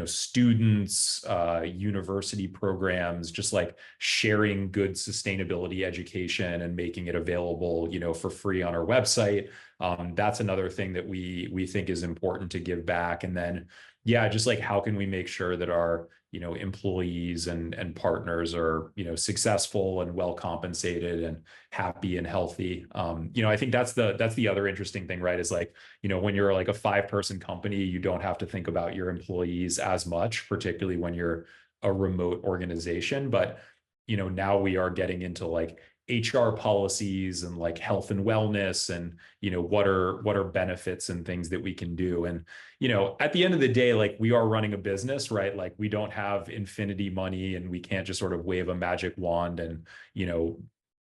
students, university programs, just like sharing good sustainability education and making it available, for free on our website. That's another thing that we think is important to give back. And then, yeah, just like how can we make sure that our, employees and partners are, successful and well compensated and happy and healthy. I think that's the other interesting thing, right? Is like, when you're like a 5-person company, you don't have to think about your employees as much, particularly when you're a remote organization. But, now we are getting into like HR policies and like health and wellness and, what are benefits and things that we can do. And, at the end of the day, like we are running a business, right? Like we don't have infinity money and we can't just sort of wave a magic wand and,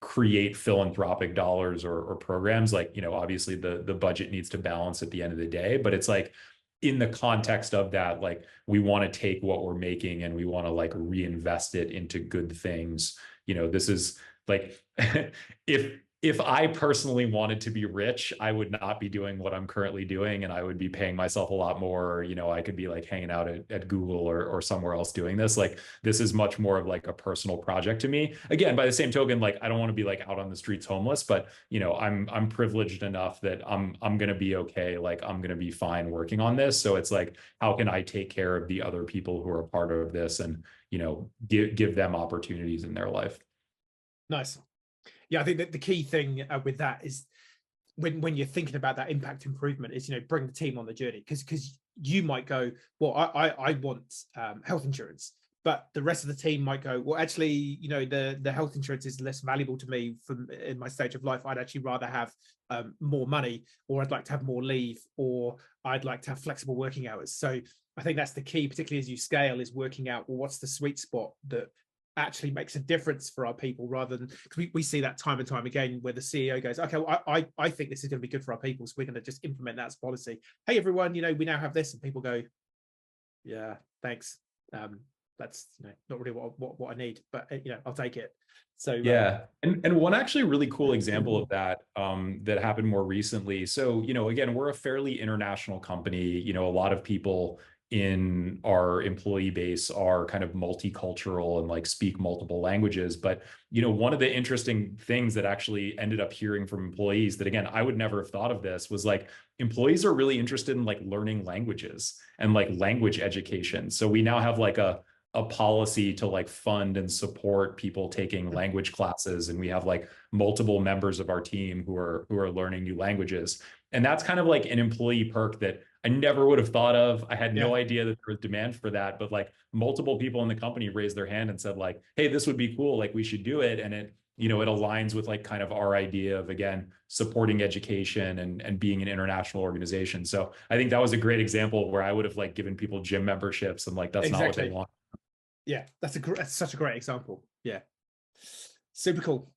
create philanthropic dollars or programs. Like, obviously the budget needs to balance at the end of the day, but it's like, in the context of that, like we want to take what we're making and we want to like reinvest it into good things. This is like, if I personally wanted to be rich, I would not be doing what I'm currently doing, and I would be paying myself a lot more. I could be like hanging out at Google or somewhere else doing this. Like, this is much more of like a personal project to me. Again, by the same token, like I don't want to be like out on the streets homeless, but I'm privileged enough that I'm gonna be okay. Like I'm gonna be fine working on this. So it's like, how can I take care of the other people who are a part of this and give them opportunities in their life? Nice. Yeah, I think that the key thing with that is when you're thinking about that impact improvement is, bring the team on the journey, because you might go, well, I want health insurance, but the rest of the team might go, well, actually, the health insurance is less valuable to me in my stage of life. I'd actually rather have more money, or I'd like to have more leave, or I'd like to have flexible working hours. So I think that's the key, particularly as you scale, is working out, well, what's the sweet spot that actually makes a difference for our people, rather than, because we see that time and time again where the CEO goes, okay, well, I think this is going to be good for our people, so we're going to just implement that as policy. Hey, everyone, we now have this, and people go, yeah, thanks. That's not really what I need, but I'll take it. So yeah, and one actually really cool example of that that happened more recently. So again, we're a fairly international company. A lot of people in our employee base are kind of multicultural and like speak multiple languages. But, one of the interesting things that actually ended up hearing from employees that, again, I would never have thought of this, was like employees are really interested in like learning languages and like language education. So we now have like a policy to like fund and support people taking language classes. And we have like multiple members of our team who are learning new languages. And that's kind of like an employee perk that I never would have thought of. I had no idea that there was demand for that, but like multiple people in the company raised their hand and said like, hey, this would be cool. Like we should do it. And it aligns with like kind of our idea of, again, supporting education and being an international organization. So I think that was a great example where I would have like given people gym memberships and like, that's not what they want. Yeah, that's such a great example. Yeah, super cool.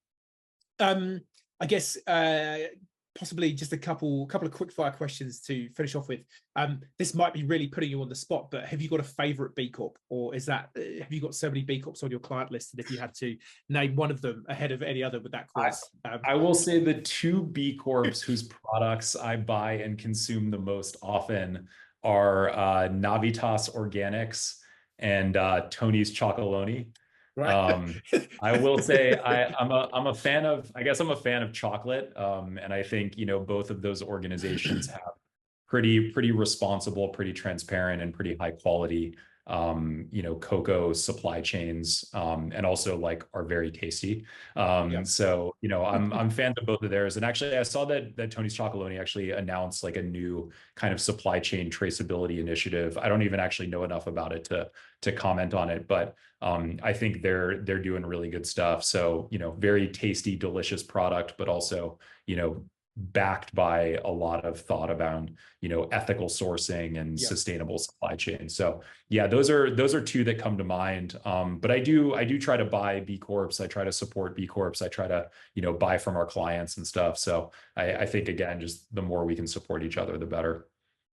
I guess possibly just a couple of quick fire questions to finish off with. This might be really putting you on the spot, but have you got a favorite B Corp, or is that have you got so many B Corps on your client list, and if you had to name one of them ahead of any other with that clause? I will say the 2 B Corps whose products I buy and consume the most often are Navitas Organics and Tony's Chocolonely. Right. I will say I'm a fan of, I guess I'm a fan of chocolate. And I think, both of those organizations have pretty responsible, pretty transparent, and pretty high quality, cocoa supply chains, and also like are very tasty. So, I'm fans of both of theirs. And actually I saw that Tony's Chocolonely actually announced like a new kind of supply chain traceability initiative. I don't even actually know enough about it to comment on it, but I think they're doing really good stuff. So, very tasty, delicious product, but also, backed by a lot of thought around, ethical sourcing and sustainable supply chain. So yeah, those are 2 that come to mind. But I do try to buy B Corps. I try to support B Corps. I try to, buy from our clients and stuff. So I think, again, just the more we can support each other, the better.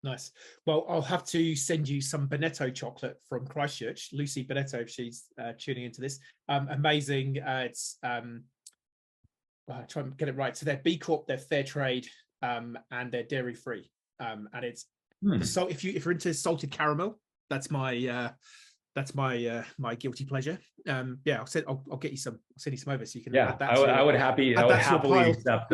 Nice. Well, I'll have to send you some Bonetto chocolate from Christchurch. Lucy Bonetto, if she's tuning into this. Amazing. It's try and get it right. So they're B Corp, they're fair trade, and they're dairy free. And it's so if you're into salted caramel, that's my my guilty pleasure. Yeah, I'll get you some. I'll send you some over so you can. Yeah, I would happily accept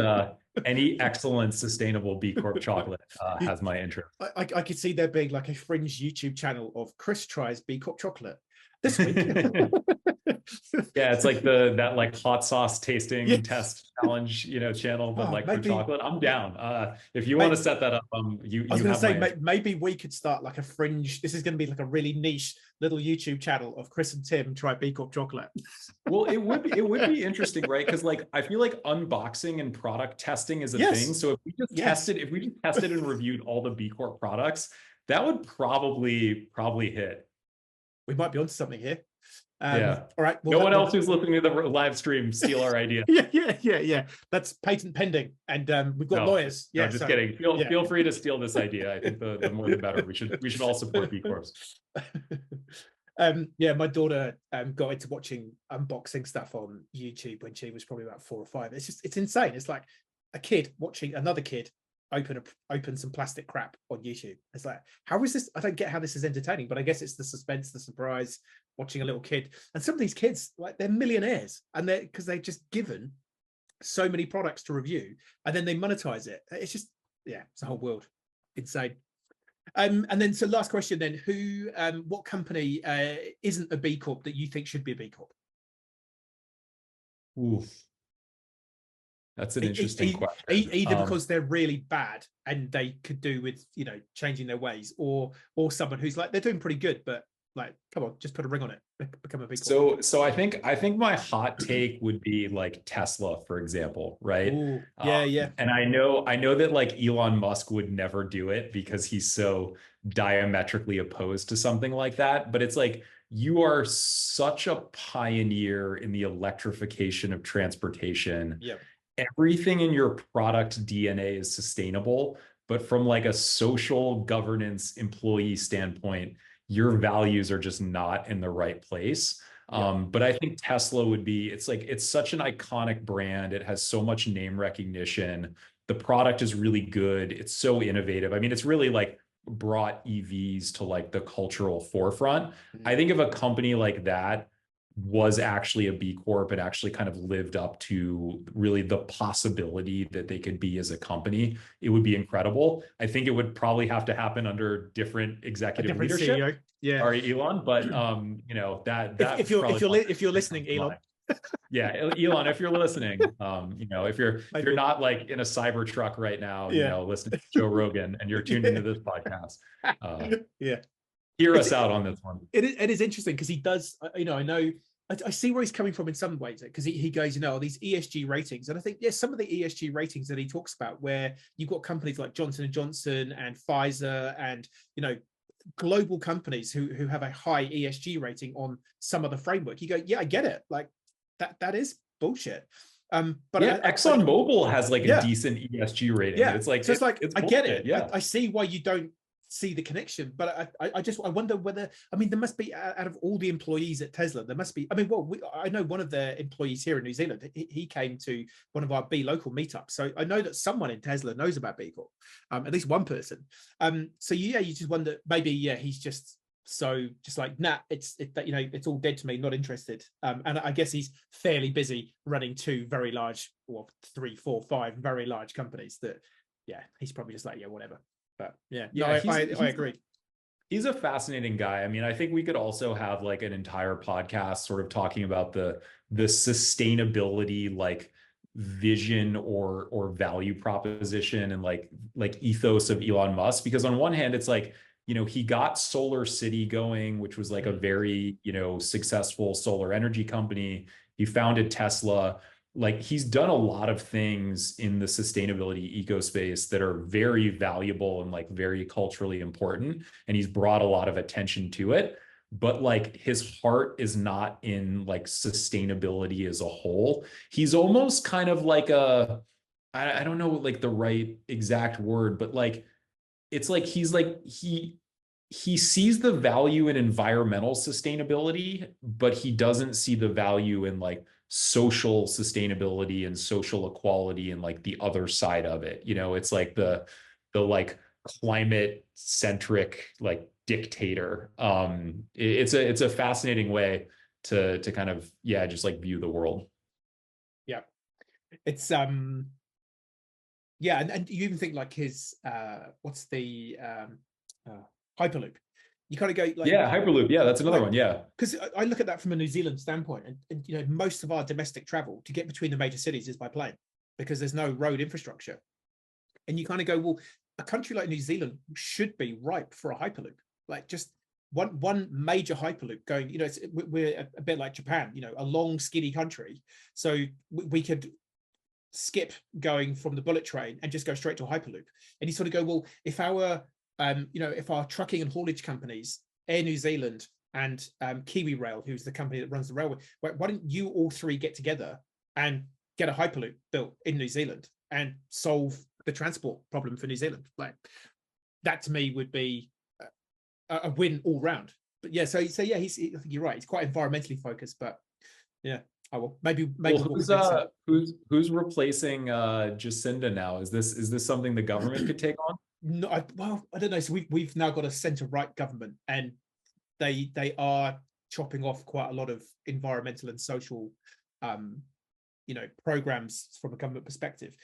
any excellent sustainable B Corp chocolate has my interest. I could see there being like a fringe YouTube channel of Chris tries B Corp chocolate this week. Yeah, it's like that like hot sauce tasting Yes. test challenge, channel, but Oh, like for maybe, chocolate. I'm down. If you want to set that up, you I was you going to have say, my interest. maybe we could start like a fringe. This is going to be like a really niche little YouTube channel of Chris and Tim try B Corp chocolate. Well, it would be interesting, right? Because like I feel like unboxing and product testing is a Yes. thing. So if we just tested and reviewed all the B Corp products, that would probably hit. We might be onto something here. Yeah. All right. No one else who's listening to the live stream steal our idea. Yeah. That's patent pending, and we've got lawyers. Yeah, no, just kidding. Feel free to steal this idea. I think the more the better. We should all support B Corps. Yeah, my daughter got into watching unboxing stuff on YouTube when she was probably about 4 or 5. It's insane. It's like a kid watching another kid open some plastic crap on YouTube. It's like, how is this? I don't get how this is entertaining, but I guess it's the suspense, the surprise, watching a little kid. And some of these kids, like, they're millionaires, and because they've just given so many products to review, and then they monetize it. It's just, yeah, it's a whole world. Insane. And then, so last question then, what company isn't a B Corp that you think should be a B Corp? Oof. That's an interesting question. Either because they're really bad and they could do with, changing their ways, or someone who's like, they're doing pretty good, but like, come on, just put a ring on it, become a B Corp. So I think my hot take would be like Tesla, for example, right? Ooh, yeah. And I know that like Elon Musk would never do it because he's so diametrically opposed to something like that. But it's like, you are such a pioneer in the electrification of transportation. Yeah. Everything in your product DNA is sustainable, but from like a social governance employee standpoint, your values are just not in the right place. Yeah. But I think Tesla would be, it's such an iconic brand. It has so much name recognition. The product is really good. It's so innovative. I mean, it's really like brought EVs to like the cultural forefront. I think if a company like that was actually a B Corp and actually kind of lived up to really the possibility that they could be as a company, it would be incredible. I think it would probably have to happen under different executive leadership. CEO. Yeah. Sorry, Elon, but that if you're listening, Elon. Yeah, Elon, if you're listening, if you're not like in a cyber truck right now, listening to Joe Rogan and you're tuned into this podcast, hear us out on this one. It is interesting because he does, I see where he's coming from in some ways, because he goes, these ESG ratings. And I think, some of the ESG ratings that he talks about, where you've got companies like Johnson & Johnson and Pfizer and, global companies who have a high ESG rating on some of the framework. You go, yeah, I get it. Like that is bullshit. But ExxonMobil has like a decent ESG rating. Yeah. It's like, so it's I get it. Yeah. I see why you don't see the connection, but I wonder whether, there must be, out of all the employees at Tesla, there must be, I know one of the employees here in New Zealand, he came to one of our B local meetups, so I know that someone in Tesla knows about B Corp, at least one person. So you just wonder, maybe he's just like, nah, it's all dead to me, not interested. And I guess he's fairly busy running 2 very large, or 3, 4, 5 very large companies that, he's probably just like, whatever. But I agree. He's a fascinating guy. I mean, I think we could also have like an entire podcast sort of talking about the sustainability, like vision or value proposition and like ethos of Elon Musk. Because on one hand, it's like, he got Solar City going, which was like a very, successful solar energy company. He founded Tesla. Like, he's done a lot of things in the sustainability eco space that are very valuable and like very culturally important. And he's brought a lot of attention to it. But like, his heart is not in like sustainability as a whole. He's almost kind of like I don't know like the right exact word, but like, it's like he sees the value in environmental sustainability, but he doesn't see the value in like social sustainability and social equality and like the other side of it. It's like the like climate centric like dictator. It's a fascinating way to kind of just like view the world. Yeah, it's Yeah, and you even think like his what's the Hyperloop? You kind of go like, Yeah, Hyperloop. Yeah, that's another one. Yeah. because I look at that from a New Zealand standpoint, and you know, most of our domestic travel to get between the major cities is by plane because there's no road infrastructure. And you kind of go, well, a country like New Zealand should be ripe for a Hyperloop. Like just one major Hyperloop going, you know, we're a bit like Japan, you know, a long skinny country. So we could skip going from the bullet train and just go straight to a Hyperloop. And you sort of go, well, if our you know, if our trucking and haulage companies, Air New Zealand and Kiwi Rail, who's the company that runs the railway, why don't you all three get together and get a Hyperloop built in New Zealand and solve the transport problem for New Zealand? Like that to me would be a win all round. But yeah, so yeah, I think you're right. He's quite environmentally focused, but yeah. Oh well, maybe well, who's replacing Jacinda now? Is this something the government could take on? No, I don't know. So we've now got a centre-right government, and they are chopping off quite a lot of environmental and social, you know, programs from a government perspective.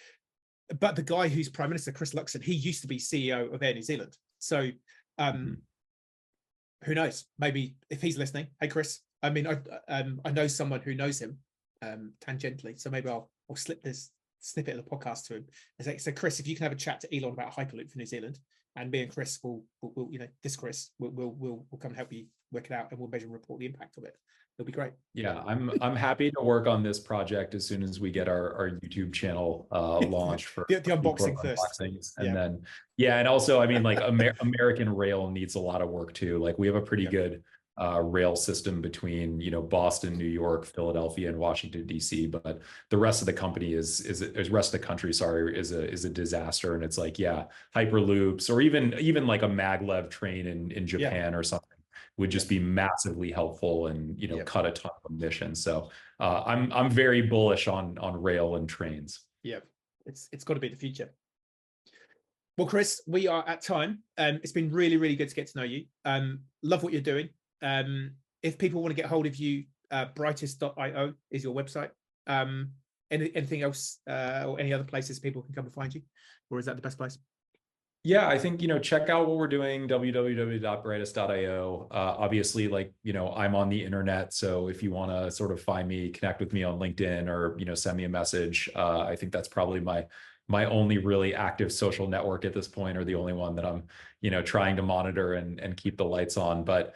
But the guy who's Prime Minister, Chris Luxon, he used to be CEO of Air New Zealand. So who knows? Maybe if he's listening, hey Chris. I mean, I know someone who knows him tangentially, so maybe I'll slip this snippet of the podcast to him. So Chris, if you can have a chat to Elon about Hyperloop for New Zealand, and me and Chris will you know, this Chris will come and help you work it out, and we'll measure and report the impact of it. It'll be great. Yeah, I'm happy to work on this project as soon as we get our YouTube channel launched for the unboxing first. And then and also, I mean, like American rail needs a lot of work too. Like we have a pretty good rail system between, you know, Boston, New York, Philadelphia, and Washington D.C. But the rest of the company is rest of the country, sorry, is a disaster. And it's like, yeah, Hyperloops or even like a maglev train in Japan or something would just be massively helpful and, you know, cut a ton of emissions. So I'm very bullish on rail and trains. Yeah, it's got to be the future. Well, Chris, we are at time. It's been really, really good to get to know you. Love what you're doing. If people want to get hold of you, brightest.io is your website. Anything else or any other places people can come and find you, or is that the best place? Yeah, I think, you know, check out what we're doing, www.brightest.io. Obviously, like, you know, I'm on the internet. So if you want to sort of find me, connect with me on LinkedIn or, you know, send me a message. I think that's probably my only really active social network at this point, or the only one that I'm, you know, trying to monitor and keep the lights on. But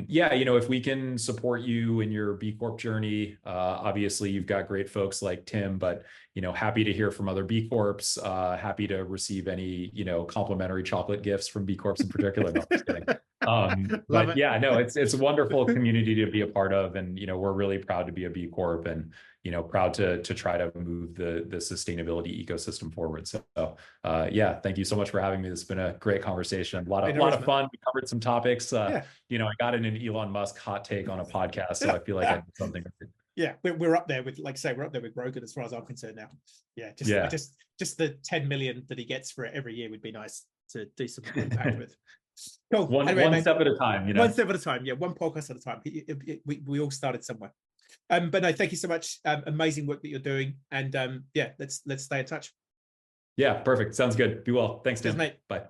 yeah, you know, if we can support you in your B Corp journey, obviously you've got great folks like Tim, but, you know, happy to hear from other B Corps, happy to receive any, you know, complimentary chocolate gifts from B Corps in particular. No, just kidding. But yeah, no, it's a wonderful community to be a part of. And, you know, we're really proud to be a B Corp and, you know, proud to try to move the sustainability ecosystem forward. So yeah, thank you so much for having me. This has been a great conversation. A lot of fun. We covered some topics. You know, I got in an Elon Musk hot take on a podcast, so I feel like I did something. Yeah, we're up there with, like I say, we're up there with Rogan as far as I'm concerned now. Yeah, just the 10 million that he gets for it every year would be nice to do some impact with. Cool. One step at a time, you know. One step at a time. Yeah, one podcast at a time. We all started somewhere. But no, thank you so much. Amazing work that you're doing, and yeah, let's stay in touch. Yeah, perfect. Sounds good. Be well. Thanks, Tim. Cheers, mate. Bye.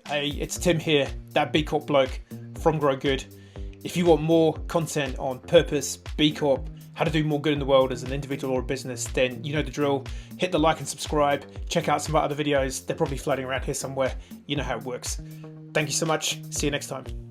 Hey, it's Tim here, that B Corp bloke from Grow Good. If you want more content on purpose, B Corp, how to do more good in the world as an individual or a business, then you know the drill. Hit the like and subscribe. Check out some of our other videos. They're probably floating around here somewhere. You know how it works. Thank you so much. See you next time.